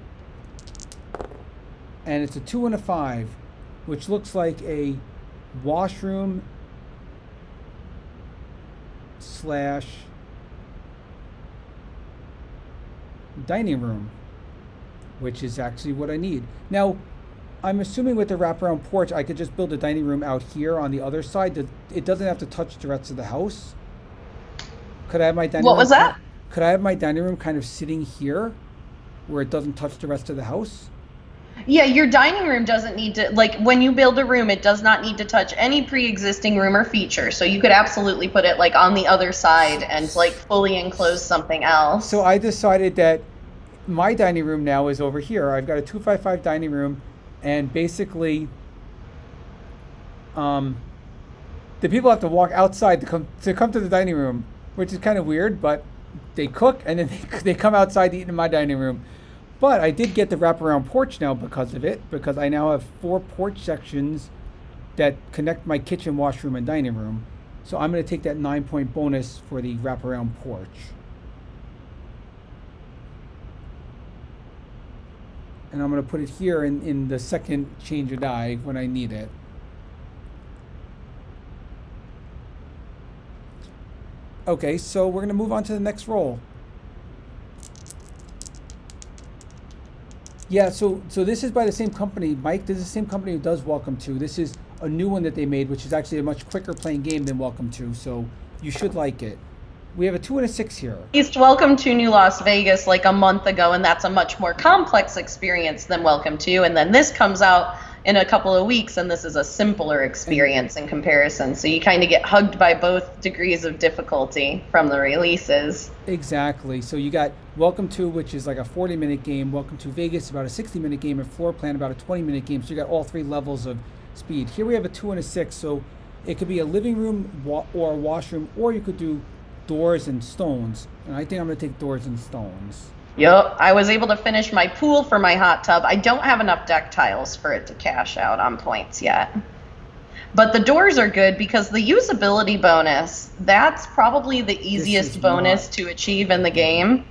And it's a 2 and a 5, which looks like a washroom / dining room, which is actually what I need. Now, I'm assuming with the wraparound porch, I could just build a dining room out here on the other side. It doesn't have to touch the rest of the house. Could I have my dining room? What was that? Could I have my dining room kind of sitting here where it doesn't touch the rest of the house? Yeah, your dining room doesn't need to, like, when you build a room, it does not need to touch any pre-existing room or feature. So you could absolutely put it, like, on the other side and, like, fully enclose something else. So I decided that my dining room now is over here. I've got a 2x5 dining room, and basically, the people have to walk outside to come to the dining room, which is kind of weird, but they cook, and then they come outside to eat in my dining room. But I did get the wraparound porch now because of it, because I now have 4 porch sections that connect my kitchen, washroom, and dining room. So I'm going to take that 9-point bonus for the wraparound porch. And I'm going to put it here in the second change of die when I need it. Okay, so we're going to move on to the next roll. Yeah, so this is by the same company, Mike. This is the same company who does Welcome To. This is a new one that they made, which is actually a much quicker playing game than Welcome To, so you should like it. We have a 2 and a 6 here. Released Welcome to New Las Vegas like a month ago, and that's a much more complex experience than Welcome To. And then this comes out in a couple of weeks, and this is a simpler experience in comparison. So you kind of get hugged by both degrees of difficulty from the releases. Exactly. So you got Welcome To, which is like a 40-minute game. Welcome to Vegas, about a 60-minute game. And Floor Plan, about a 20-minute game. So you got all 3 levels of speed. Here we have a 2 and a 6. So it could be a living room or a washroom, or you could do doors and stones. And I think I'm going to take doors and stones. Yup, I was able to finish my pool for my hot tub. I don't have enough deck tiles for it to cash out on points yet. But the doors are good because the usability bonus, that's probably the easiest bonus to achieve in the game.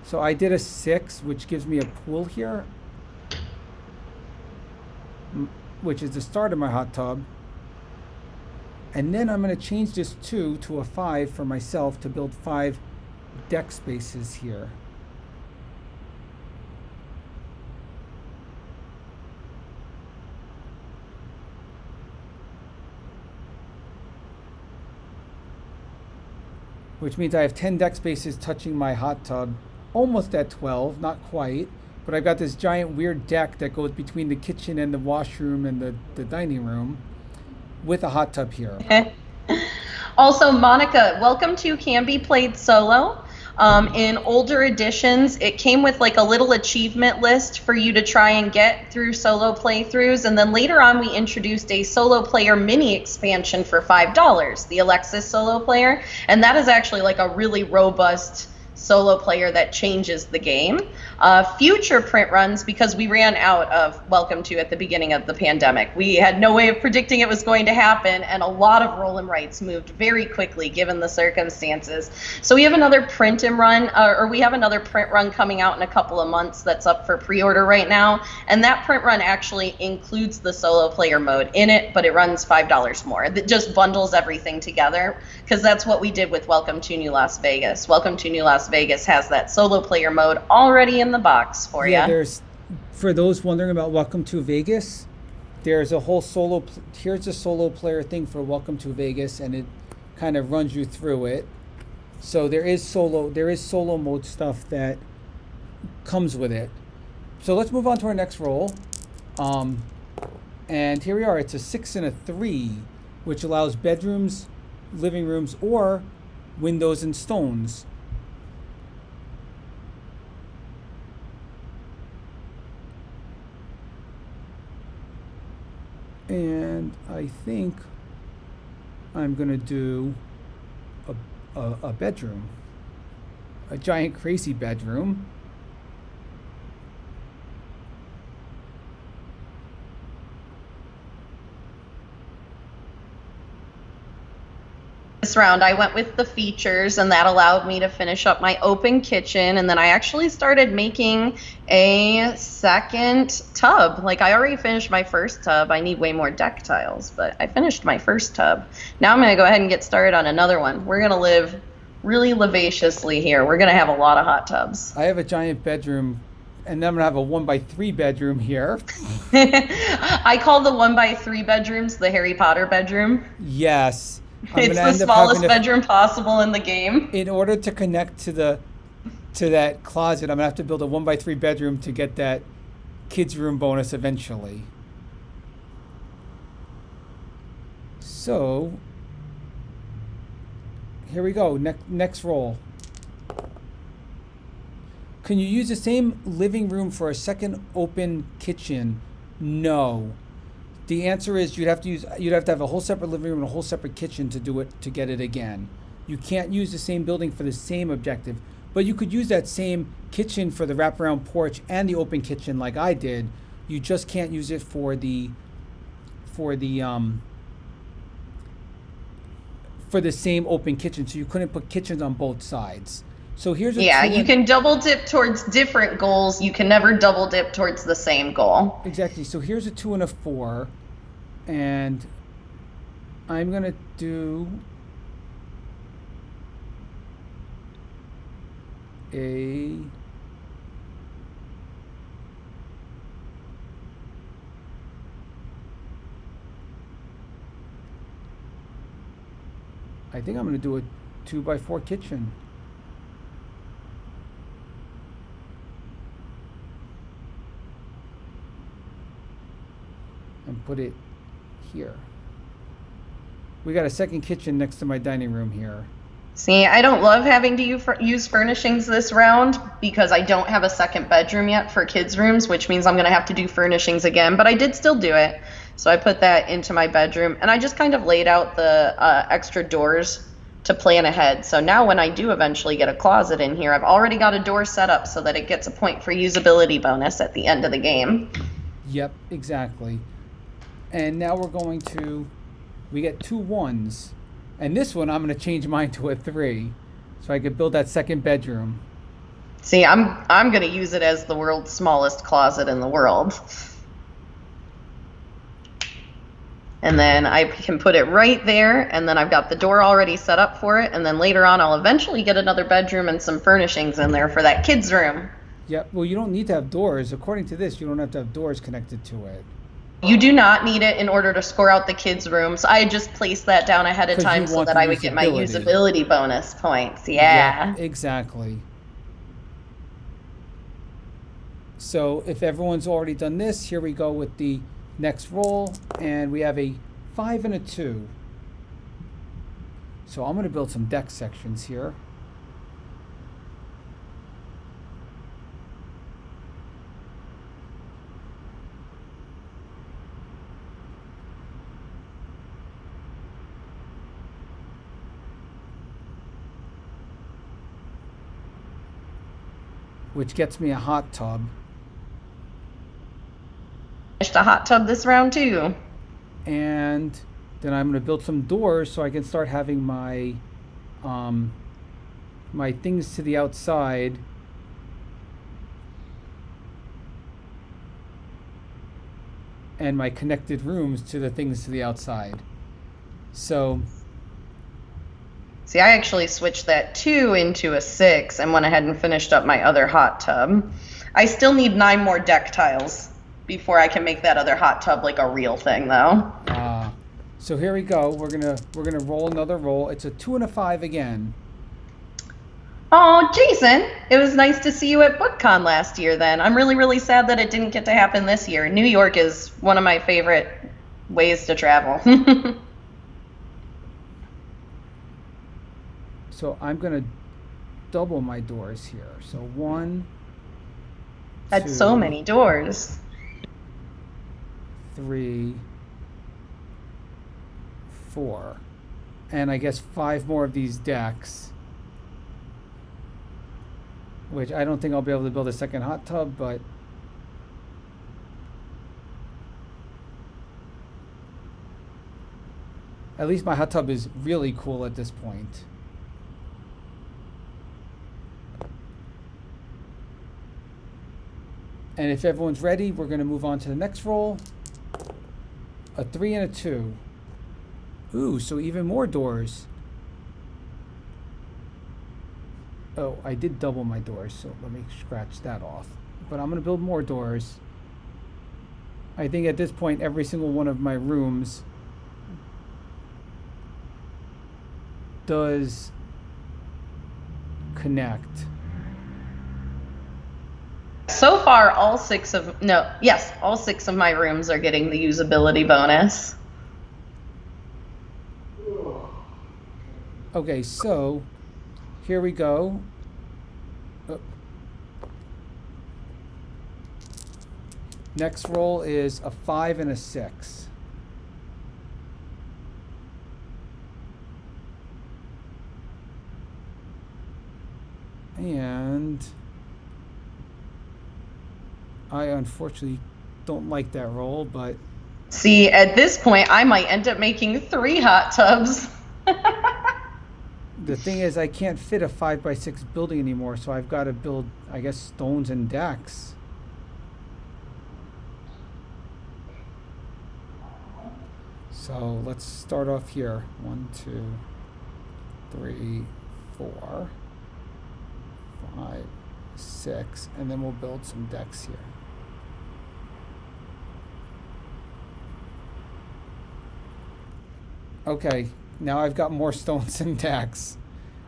So I did a 6, which gives me a pool here, which is the start of my hot tub. And then I'm going to change this 2 to a 5 for myself to build 5 deck spaces here. Which means I have 10 deck spaces touching my hot tub, almost at 12, not quite. But I've got this giant weird deck that goes between the kitchen and the washroom and the dining room with a hot tub here. Also, Monica, Welcome to can be played solo. In older editions, it came with like a little achievement list for you to try and get through solo playthroughs. And then later on, we introduced a solo player mini expansion for $5, the Alexis solo player. And that is actually like a really robust solo player that changes the game. Future print runs, because we ran out of Welcome to at the beginning of the pandemic. We had no way of predicting it was going to happen, and a lot of roll and writes moved very quickly given the circumstances. So we have another print and run, or we have another print run coming out in a couple of months that's up for pre-order right now, and that print run actually includes the solo player mode in it, but it runs $5 more. It just bundles everything together, because that's what we did with Welcome to New Las Vegas. Welcome to New Las Vegas has that solo player mode already in the box for you. There's, for those wondering about Welcome to Vegas, there's a whole here's a solo player thing for Welcome to Vegas, and it kind of runs you through it. So there is solo mode stuff that comes with it. So let's move on to our next roll. And here we are. It's a 6 and a 3, which allows bedrooms, living rooms, or windows and stones. And I think I'm gonna do a bedroom, a giant crazy bedroom. This round I went with the features, and that allowed me to finish up my open kitchen, and then I actually started making a second tub. Like, I already finished my first tub. I need way more deck tiles, but I finished my first tub. Now I'm going to go ahead and get started on another one. We're going to live really lavaciously here. We're going to have a lot of hot tubs. I have a giant bedroom, and then I'm going to have a 1x3 bedroom here. I call the 1x3 bedrooms the Harry Potter bedroom. Yes. It's the smallest bedroom possible in the game. In order to connect to that closet, I'm gonna have to build a 1x3 bedroom to get that kids' room bonus eventually. So here we go. Next roll. Can you use the same living room for a second open kitchen? No. The answer is you'd have to have a whole separate living room and a whole separate kitchen to do it, to get it again. You can't use the same building for the same objective, but you could use that same kitchen for the wraparound porch and the open kitchen like I did. You just can't use it for the same open kitchen, so you couldn't put kitchens on both sides. So here's a you can double dip towards different goals. You can never double dip towards the same goal. Exactly. So here's a 2 and a 4, and I'm gonna do I think I'm gonna do a 2x4 kitchen. And put it here. We got a second kitchen next to my dining room here. See, I don't love having to use furnishings this round because I don't have a second bedroom yet for kids' rooms, which means I'm going to have to do furnishings again, but I did still do it. So I put that into my bedroom, and I just kind of laid out the extra doors to plan ahead. So now when I do eventually get a closet in here, I've already got a door set up so that it gets a point for usability bonus at the end of the game. Yep, exactly. And now we're going to, we get 2 1s. And this one, I'm going to change mine to a 3. So I could build that second bedroom. See, I'm going to use it as the world's smallest closet in the world. And then I can put it right there, and then I've got the door already set up for it, and then later on I'll eventually get another bedroom and some furnishings in there for that kid's room. Yeah, well, you don't need to have doors. According to this, you don't have to have doors connected to it. You do not need it in order to score out the kids' rooms. I just placed that down ahead of 'Cause time you so want that the I would get my usability. usability bonus points. Yeah. Exactly. So if everyone's already done this, here we go with the next roll, and we have a 5 and a 2. So I'm going to build some deck sections here. Which gets me a hot tub. Finished a hot tub this round too. And then I'm going to build some doors so I can start having my my things to the outside. And my connected rooms to the things to the outside. So See, I actually switched that 2 into a 6 and went ahead and finished up my other hot tub. I still need 9 more deck tiles before I can make that other hot tub like a real thing, though. so here we go. We're gonna roll another roll. It's a 2 and a 5 again. Oh, Jason, it was nice to see you at BookCon last year then. I'm really, really sad that it didn't get to happen this year. New York is one of my favorite ways to travel. So I'm gonna double my doors here. So 1, That's 2, so many doors. 3, 4, and I guess 5 more of these decks. Which I don't think I'll be able to build a second hot tub, but at least my hot tub is really cool at this point. And if everyone's ready, we're going to move on to the next roll. A 3 and a 2. Ooh, so even more doors. Oh, I did double my doors, so let me scratch that off. But I'm going to build more doors. I think at this point, every single one of my rooms does connect. So far, all 6 of my rooms are getting the usability bonus. Okay, so here we go. Next roll is a 5 and a 6. And I unfortunately don't like that roll, but See, at this point, I might end up making 3 hot tubs. the thing is I can't fit a 5x6 building anymore, so I've got to build, I guess, stones and decks. So let's start off here. 1, 2, 3, 4, 5, 6, and then we'll build some decks here. Okay, now I've got more stones and decks.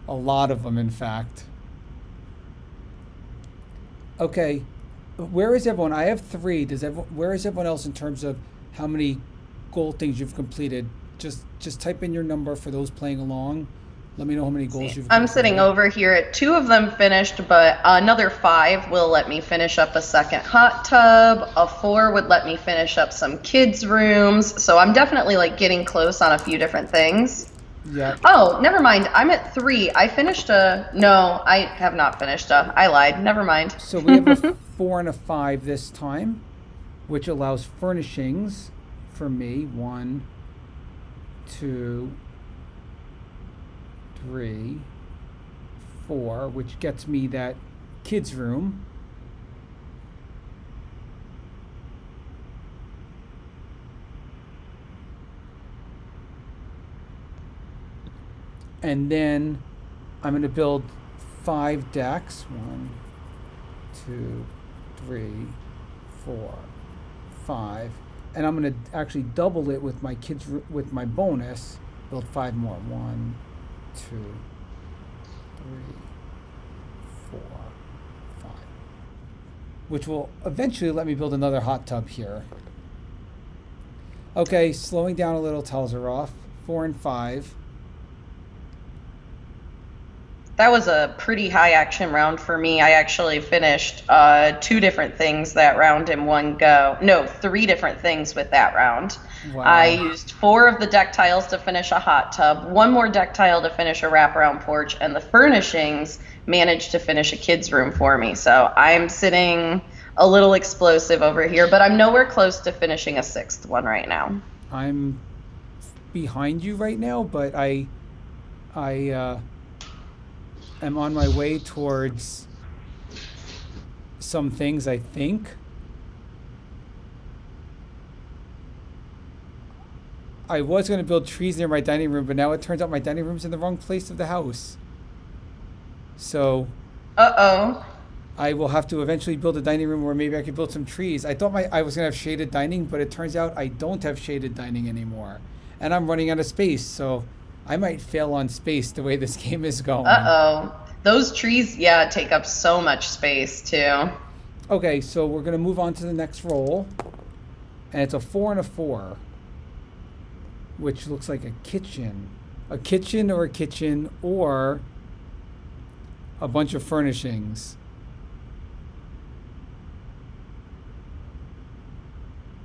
A lot of them, in fact. Okay, where is everyone? I have 3. Where is everyone else in terms of how many goal things you've completed? Just type in your number for those playing along. Let me know how many goals you've completed. I'm sitting over here at 2 of them finished, but another 5 will let me finish up a second hot tub. A 4 would let me finish up some kids' rooms. So I'm definitely like getting close on a few different things. Yeah. Oh, never mind. I'm at 3. I finished no, I have not finished I lied. Never mind. So we have a 4 and a 5 this time, which allows furnishings for me. 1, 2, 3, 4, which gets me that kids' room. And then I'm going to build 5 decks. 1, 2, 3, 4, 5. And I'm going to actually double it with my with my bonus. Build 5 more. 1, 2, 3, 4, 5. Which will eventually let me build another hot tub here. Okay, slowing down a little, tiles are off. 4 and 5. That was a pretty high action round for me. I actually finished 2 different things that round in one go. No, 3 different things with that round. Wow. I used 4 of the deck tiles to finish a hot tub, 1 more deck tile to finish a wraparound porch, and the furnishings managed to finish a kid's room for me. So I'm sitting a little explosive over here, but I'm nowhere close to finishing a 6th one right now. I'm behind you right now, but I am on my way towards some things, I think. I was going to build trees near my dining room, but now it turns out my dining room's in the wrong place of the house. So Uh-oh. I will have to eventually build a dining room where maybe I could build some trees. I thought I was going to have shaded dining, but it turns out I don't have shaded dining anymore. And I'm running out of space, so I might fail on space the way this game is going. Uh-oh. Those trees, yeah, take up so much space, too. Okay, so we're going to move on to the next roll. And it's a 4 and a 4. Which looks like a kitchen. A kitchen or a bunch of furnishings.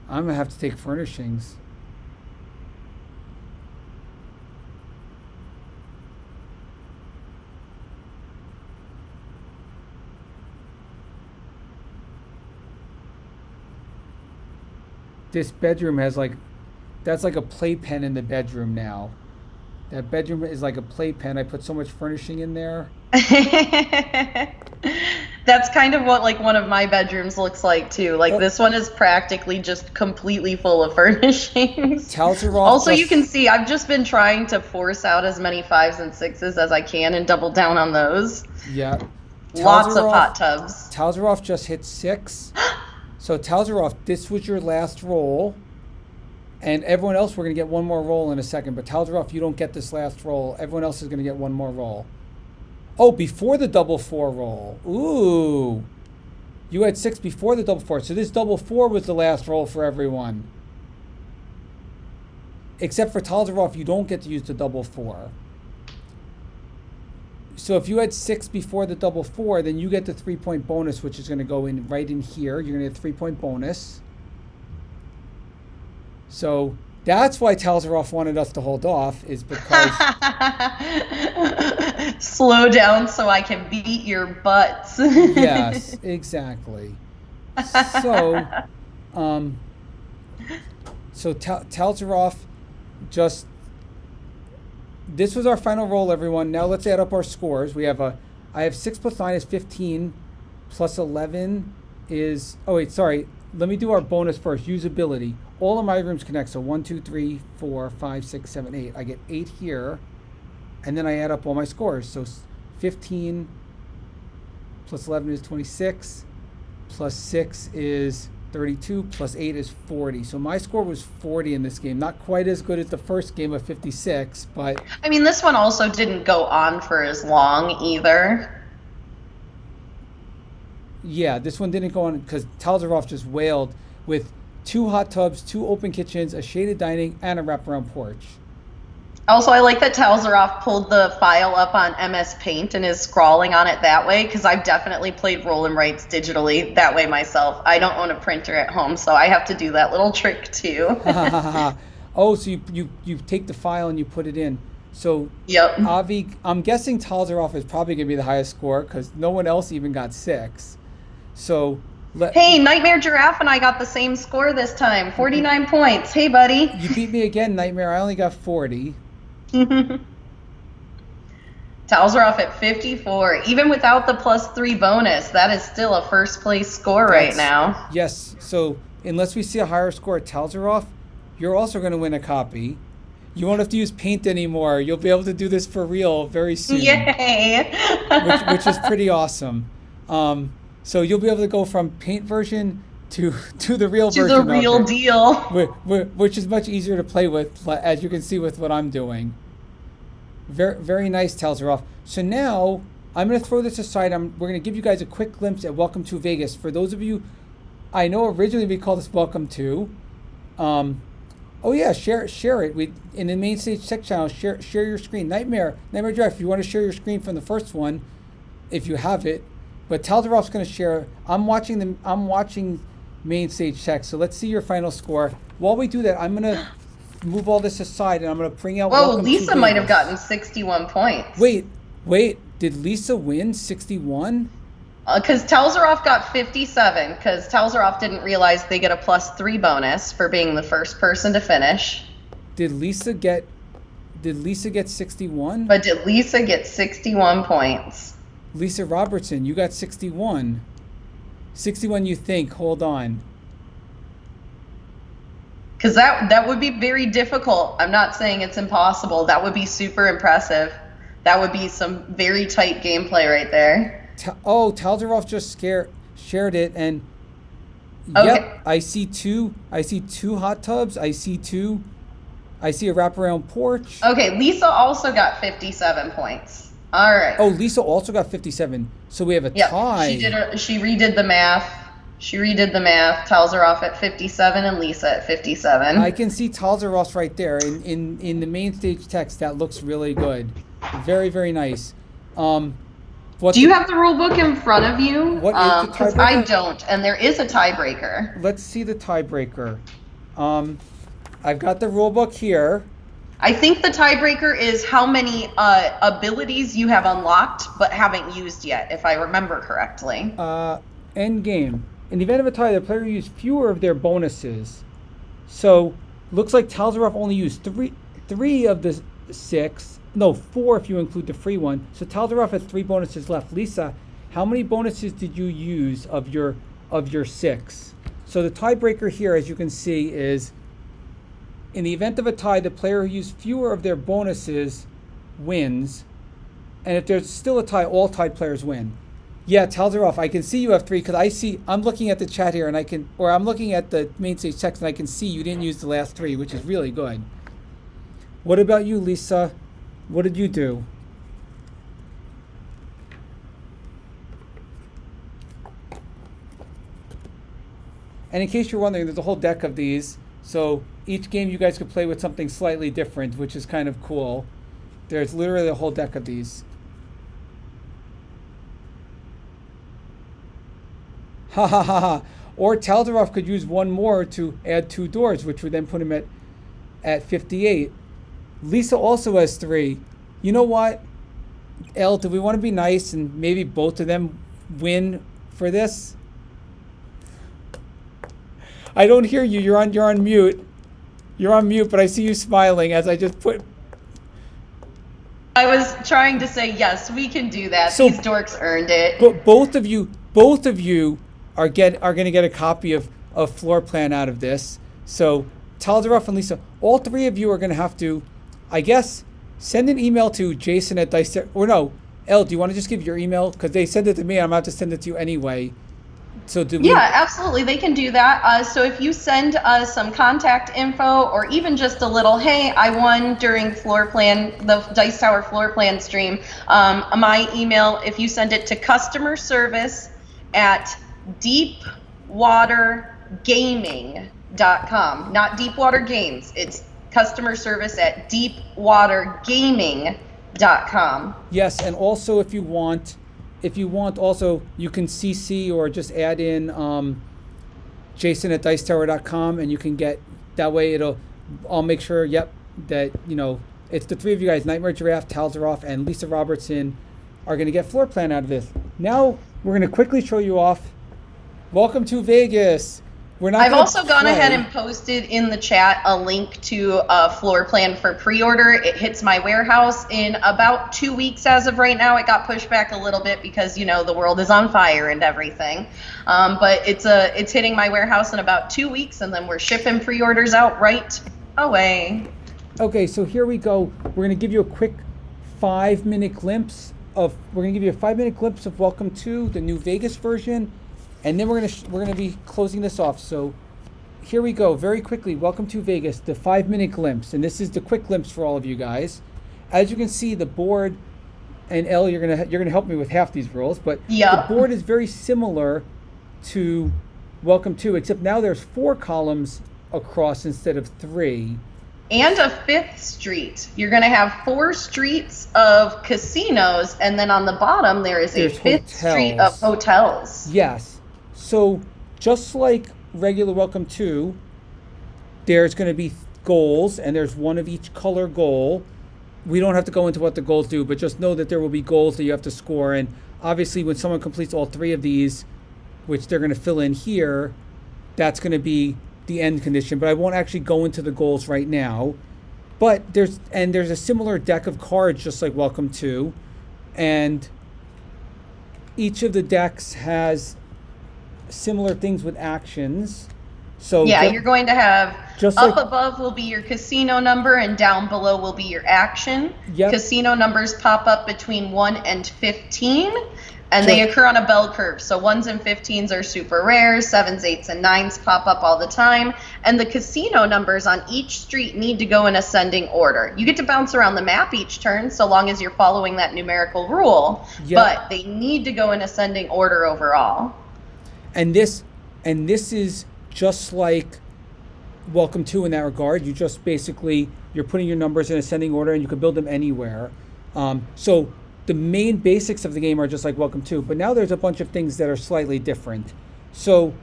I'm going to have to take furnishings. This bedroom has that's like a playpen in the bedroom now. That bedroom is like a playpen. I put so much furnishing in there. That's kind of what one of my bedrooms looks like too. This one is practically just completely full of furnishings. Tiles are off. Also, you can see I've just been trying to force out as many 5s and 6s as I can and double down on those. Yeah. Lots of hot tubs. Tiles are off just hit 6. So tiles are off. This was your last roll. And everyone else, we're going to get one more roll in a second. But tiles are off. You don't get this last roll. Everyone else is going to get one more roll. Oh, before the double 4 roll. Ooh. You had 6 before the double 4. So this double 4 was the last roll for everyone. Except for tiles are off, you don't get to use the double 4. So if you had 6 before the double 4, then you get the 3-point bonus, which is going to go in right in here. You're going to get a 3-point bonus. So that's why tiles are off wanted us to hold off, is because slow down so I can beat your butts. Yes, exactly. So, tiles are off. Just this was our final roll, everyone. Now let's add up our scores. I have 6 plus 9 is 15, plus 11 is. Oh wait, sorry. Let me do our bonus first. Usability. All of my rooms connect. So 1, 2, 3, 4, 5, 6, 7, 8. I get 8 here. And then I add up all my scores. So 15 plus 11 is 26. Plus 6 is 32. Plus 8 is 40. So my score was 40 in this game. Not quite as good as the first game of 56, but... I mean, this one also didn't go on for as long either. Yeah, this one didn't go on because tiles are off just wailed with 2 hot tubs, 2 open kitchens, a shaded dining, and a wraparound porch. Also, I like that Tiles Are Off pulled the file up on MS Paint and is scrawling on it that way, because I've definitely played Roll and Writes digitally that way myself. I don't own a printer at home, so I have to do that little trick too. Oh, so you take the file and you put it in. So, yep. Avi, I'm guessing Tiles Are Off is probably going to be the highest score because no one else even got 6. So Hey, Nightmare Giraffe and I got the same score this time, 49 points. Hey, buddy. You beat me again, Nightmare. I only got 40. Towels are off at 54. Even without the +3 bonus, that is still a first place score right now. Yes. So unless we see a higher score at Towels are off, you're also going to win a copy. You won't have to use paint anymore. You'll be able to do this for real very soon. Yay! which is pretty awesome. So you'll be able to go from paint version to the real version. To the real deal. Which is much easier to play with, as you can see with what I'm doing. Very, very nice. Tails are off. So now I'm going to throw this aside. We're going to give you guys a quick glimpse at Welcome to Vegas. For those of you, I know originally we called this Welcome to. Oh yeah, share it. We in the main stage tech channel. Share your screen. Nightmare Drive. If you want to share your screen from the first one, if you have it. But Taldarov's going to share. I'm watching main stage tech. So let's see your final score. While we do that, I'm going to move all this aside, and I'm going to bring out. Whoa, Lisa might have gotten 61 points. Wait. Did Lisa win 61? Because Telzarov got 57, because Telzarov didn't realize they get a +3 bonus for being the first person to finish. Did Lisa get 61? But did Lisa get 61 points? Lisa Robertson, you got 61. 61 you think, hold on. Because that would be very difficult. I'm not saying it's impossible. That would be super impressive. That would be some very tight gameplay right there. Taldarov just shared it, and okay. Yep, I see two hot tubs. I see a wraparound porch. Okay, Lisa also got 57 points. All right. Oh, Lisa also got 57. So we have a tie. She redid the math. Talzarov at 57 and Lisa at 57. I can see Talzarov right there in the main stage text. That looks really good. Very, very nice. Do you have the rule book in front of you? What is the tiebreaker? I don't, and there is a tiebreaker. Let's see the tiebreaker. I've got the rule book here. I think the tiebreaker is how many abilities you have unlocked but haven't used yet, if I remember correctly. End game. In the event of a tie, the player used fewer of their bonuses. So, looks like Talzarov only used three of the 6. No, 4 if you include the free one. So Taldarov has 3 bonuses left. Lisa, how many bonuses did you use of your 6? So the tiebreaker here, as you can see, is in the event of a tie, the player who used fewer of their bonuses wins. And if there's still a tie, all tied players win. Yeah, Taldarov, I can see you have 3 because I'm looking at the chat here, and I'm looking at the main stage text, and I can see you didn't use the last 3, which is really good. What about you, Lisa? What did you do? And in case you're wondering, there's a whole deck of these. So each game you guys could play with something slightly different, which is kind of cool. There's literally a whole deck of these. Ha ha ha ha. Or Taldarov could use one more to add 2 doors, which would then put him at 58. Lisa also has 3. You know what, Elle, do we want to be nice and maybe both of them win for this? I don't hear you. You're on mute. You're on mute, but I see you smiling as I just put. I was trying to say yes, we can do that. So, these dorks earned it. But both of you are going to get a copy of floor plan out of this. So Taldarov and Lisa, all 3 of you are going to have to, I guess, send an email to Jason at Dice. Or no, Elle, do you want to just give your email? Because they sent it to me, and I'm about to send it to you anyway. So Yeah, absolutely. They can do that. So if you send us some contact info, or even just a little, hey, I won during the Dice Tower floor plan stream. My email, if you send it to customer service at deepwatergaming.com, not Deepwater Games. It's customer service at deepwatergaming.com. Yes, and also if you want also you can CC or just add in Jason at dicetower.com, and you can get that way. I'll make sure that it's the 3 of you guys, Nightmare Giraffe, Talzarov, and Lisa Robertson, are going to get floor plan out of this. Now we're going to quickly show you off Welcome to Vegas. We're not. I've gonna also gone play. ahead and posted in the chat a link to a floor plan for pre-order. It hits my warehouse in about 2 weeks as of right now. It got pushed back a little bit because, the world is on fire and everything. But it's hitting my warehouse in about 2 weeks, and then we're shipping pre-orders out right away. Okay, so here we go. We're going to give you a quick 5-minute glimpse of. We're going to give you a 5-minute glimpse of Welcome to the new Vegas version. And then we're gonna be closing this off. So here we go. Very quickly, Welcome to Vegas, the 5-minute glimpse, and this is the quick glimpse for all of you guys. As you can see, the board, and Elle, you're gonna help me with half these rules, but the board is very similar to Welcome to, except now there's 4 columns across instead of 3. And a 5th street. You're going to have 4 streets of casinos, and then on the bottom there's a 5th street of hotels. Yes. So just like regular Welcome to, there's going to be goals, and there's one of each color goal. We don't have to go into what the goals do, but just know that there will be goals that you have to score. And obviously when someone completes all 3 of these, which they're going to fill in here, that's going to be the end condition. But I won't actually go into the goals right now. But there's a similar deck of cards just like Welcome to, and each of the decks has similar things with actions. So you're going to have up above will be your casino number, and down below will be your action. Yep. Casino numbers pop up between 1 and 15, and they occur on a bell curve. So 1s and 15s are super rare, 7s, 8s, and 9s pop up all the time. And the casino numbers on each street need to go in ascending order. You get to bounce around the map each turn so long as you're following that numerical rule, but they need to go in ascending order overall. And this is just like Welcome to in that regard. You just basically, you're putting your numbers in ascending order, and you can build them anywhere. So the main basics of the game are just like Welcome to, but now there's a bunch of things that are slightly different. So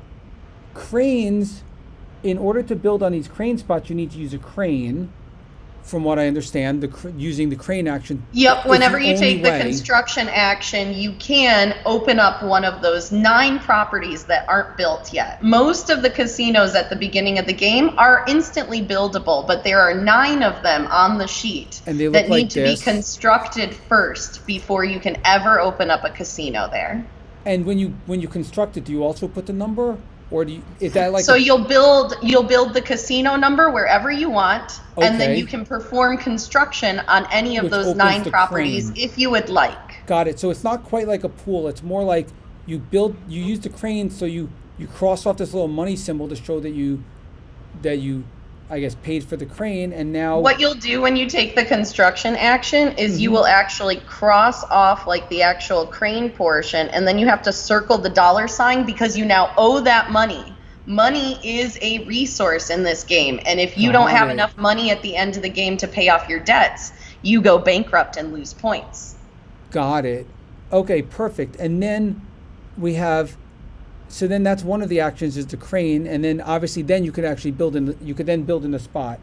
cranes, in order to build on these crane spots, you need to use a crane. From what I understand, using the crane action. Yep, whenever you take the construction action, you can open up one of those 9 properties that aren't built yet. Most of the casinos at the beginning of the game are instantly buildable, but there are 9 of them on the sheet that need to be constructed first before you can ever open up a casino there. And when you construct it, do you also put the number? Or is that like you'll build the casino number wherever you want, and then you can perform construction on any of those 9 properties if you would like. Got it. So it's not quite like a pool. It's more like you use the crane, so you cross off this little money symbol to show that you I guess paid for the crane. And now what you'll do when you take the construction action is you will actually cross off like the actual crane portion, and then you have to circle the $sign because you now owe that money. Money is a resource in this game, and if you don't have enough money at the end of the game to pay off your debts, you go bankrupt and lose points. Got it. Okay, perfect. And then we have, so then that's one of the actions is the crane, and then obviously then you could actually build in the spot.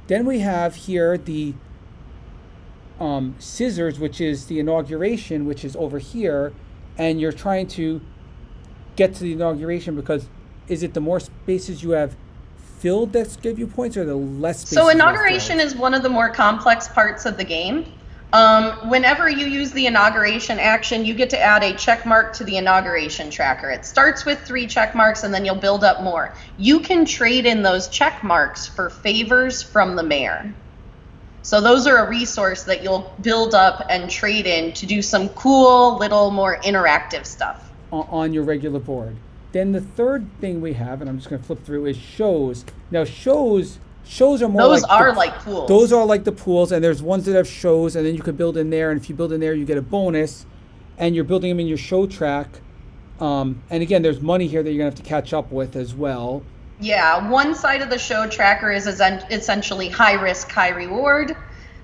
Then we have here the scissors, which is the inauguration, which is over here, and you're trying to get to the inauguration because is it the more spaces you have filled that give you points, or the less spaces? So inauguration is one of the more complex parts of the game. Whenever you use the inauguration action, you get to add a check mark to the inauguration tracker. It starts with 3 check marks, and then you'll build up more. You can trade in those check marks for favors from the mayor. So those are a resource that you'll build up and trade in to do some cool, little more interactive stuff. On your regular board. Then the third thing we have, and I'm just going to flip through, is shows. Now shows are more like pools. Those are like the pools, and there's ones that have shows, and then you can build in there, and if you build in there, you get a bonus, and you're building them in your show track. And again, there's money here that you're going to have to catch up with as well. Yeah, one side of the show tracker is essentially high risk, high reward.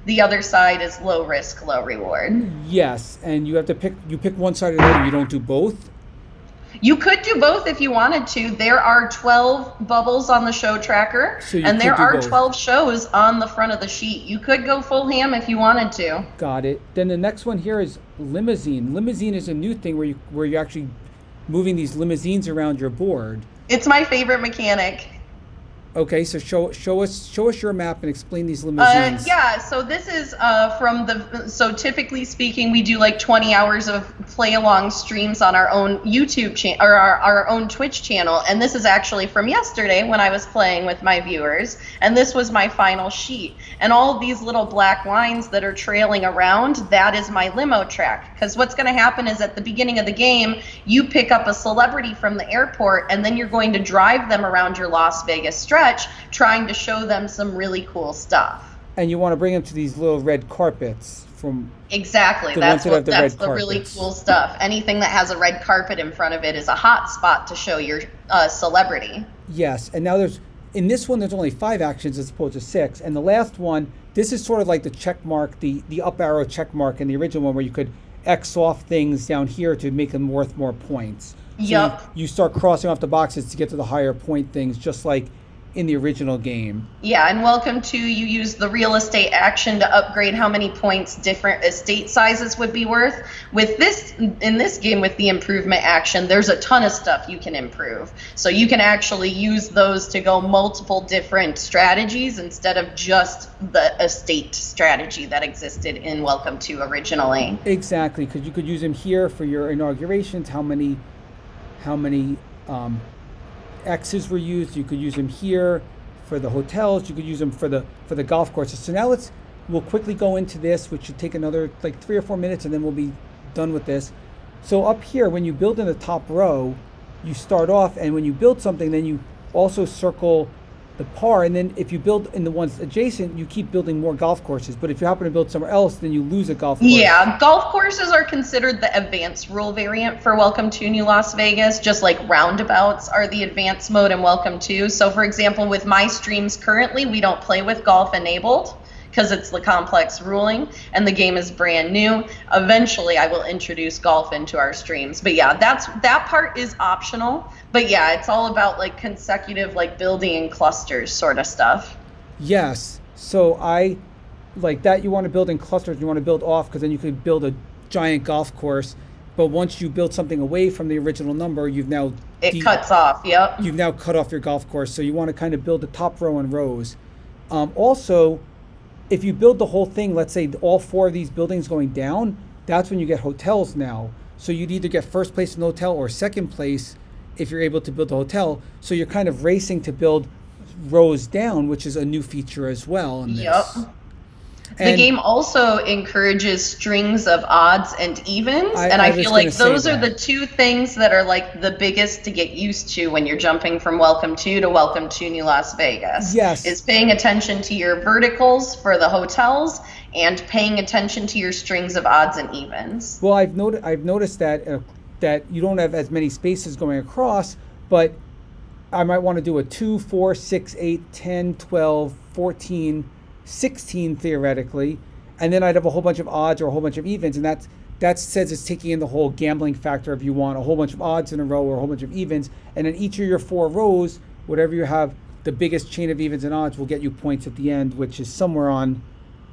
The other side is low risk, low reward. Yes, and you have to pick one side or the other. You don't do both. You could do both if you wanted to. There are 12 bubbles on the show tracker, and there are 12 shows on the front of the sheet. You could go full ham if you wanted to. Got it. Then the next one here is limousine. Limousine is a new thing where you actually moving these limousines around your board. It's my favorite mechanic. Okay, so show us your map and explain these limousines. Yeah, so this is so typically speaking, we do like 20 hours of play along streams on our own YouTube channel or our own Twitch channel, and this is actually from yesterday when I was playing with my viewers, and this was my final sheet. And all of these little black lines that are trailing around, that is my limo track. Because what's going to happen is at the beginning of the game, you pick up a celebrity from the airport, and then you're going to drive them around your Las Vegas stretch, trying to show them some really cool stuff. And you want to bring them to these little red carpets from... Exactly. That's the really cool stuff. Anything that has a red carpet in front of it is a hot spot to show your celebrity. Yes, and now in this one, there's only 5 actions as opposed to 6. And the last one, this is sort of like the check mark, the up arrow check mark in the original one where you could X off things down here to make them worth more points. So yep. You start crossing off the boxes to get to the higher point things, just like in the original game. Yeah, and welcome to, you use the real estate action to upgrade how many points different estate sizes would be worth. With this, in this game with the improvement action, there's a ton of stuff you can improve. So you can actually use those to go multiple different strategies instead of just the estate strategy that existed in Welcome to originally. Exactly, because you could use them here for your inaugurations, how many X's were used. You could use them here for the hotels. You could use them for the golf courses. So now we'll quickly go into this, which should take another like 3 or 4 minutes, and then we'll be done with this. So up here, when you build in the top row, you start off, and when you build something, then you also circle the par, and then if you build in the ones adjacent, you keep building more golf courses. But if you happen to build somewhere else, then you lose a golf course. Yeah, golf courses are considered the advanced rule variant for Welcome to New Las Vegas, just like roundabouts are the advanced mode in Welcome to. So for example, with my streams currently, we don't play with golf enabled because it's the complex ruling and the game is brand new. Eventually I will introduce golf into our streams. But yeah, that part is optional. But yeah, it's all about like consecutive like building in clusters sort of stuff. Yes. So I like that you want to build in clusters, you want to build off because then you could build a giant golf course. But once you build something away from the original number, you've now cuts off, yep. You've now cut off your golf course. So you want to kind of build the top row in rows. Also, if you build the whole thing, let's say all 4 of these buildings going down, that's when you get hotels now. So you'd either get first place in the hotel or second place if you're able to build a hotel. So you're kind of racing to build rows down, which is a new feature as well in this. Yep. The game also encourages strings of odds and evens, and I feel like those are the 2 things that are like the biggest to get used to when you're jumping from Welcome to Welcome to New Las Vegas. Yes. Is paying attention to your verticals for the hotels and paying attention to your strings of odds and evens. Well, I've noticed that you don't have as many spaces going across, but I might want to do a 2, 4, 6, 8, 10, 12, 14, 16 theoretically, and then I'd have a whole bunch of odds or a whole bunch of evens, and that says it's taking in the whole gambling factor if you want a whole bunch of odds in a row or a whole bunch of evens, and then each of your 4 rows, whatever you have, the biggest chain of evens and odds will get you points at the end, which is somewhere on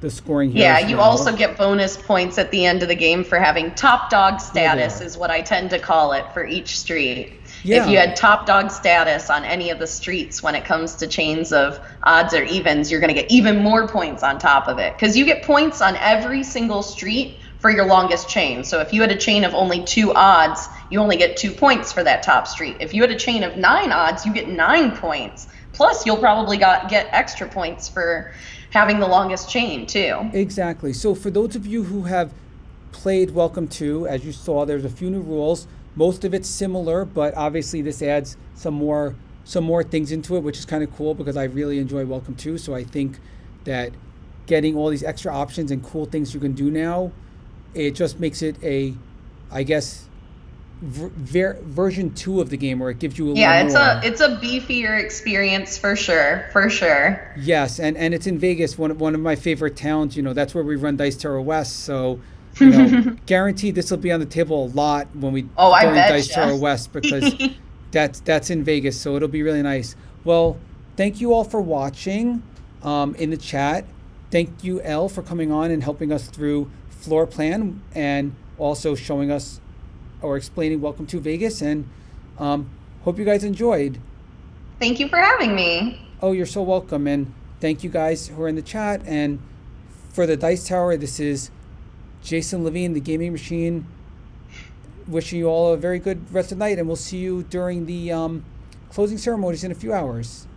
the scoring here. Yeah, you also get bonus points at the end of the game for having top dog status, is what I tend to call it for each street. Yeah. If you had top dog status on any of the streets when it comes to chains of odds or evens, you're going to get even more points on top of it. Because you get points on every single street for your longest chain. So if you had a chain of only 2 odds, you only get 2 points for that top street. If you had a chain of 9 odds, you get 9 points. Plus, you'll probably get extra points for having the longest chain, too. Exactly. So for those of you who have played Welcome to, as you saw, there's a few new rules. Most of it's similar, but obviously this adds some more things into it, which is kind of cool because I really enjoy Welcome to. So I think that getting all these extra options and cool things you can do now, it just makes it version 2 of the game where it gives you a little more. It's a beefier experience for sure. Yes, and it's in Vegas, one of my favorite towns. That's where we run Dice Terror West. So guaranteed this will be on the table a lot when we during Dice Terror West because that's in Vegas. So it'll be really nice. Well, thank you all for watching in the chat. Thank you, Elle, for coming on and helping us through floor plan and also showing us or explaining Welcome to Vegas, and hope you guys enjoyed. Thank you for having me. Oh, you're so welcome, and thank you guys who are in the chat. And for the Dice Tower, this is Jason Levine, the Gaming Machine, wishing you all a very good rest of the night, and we'll see you during the closing ceremonies in a few hours.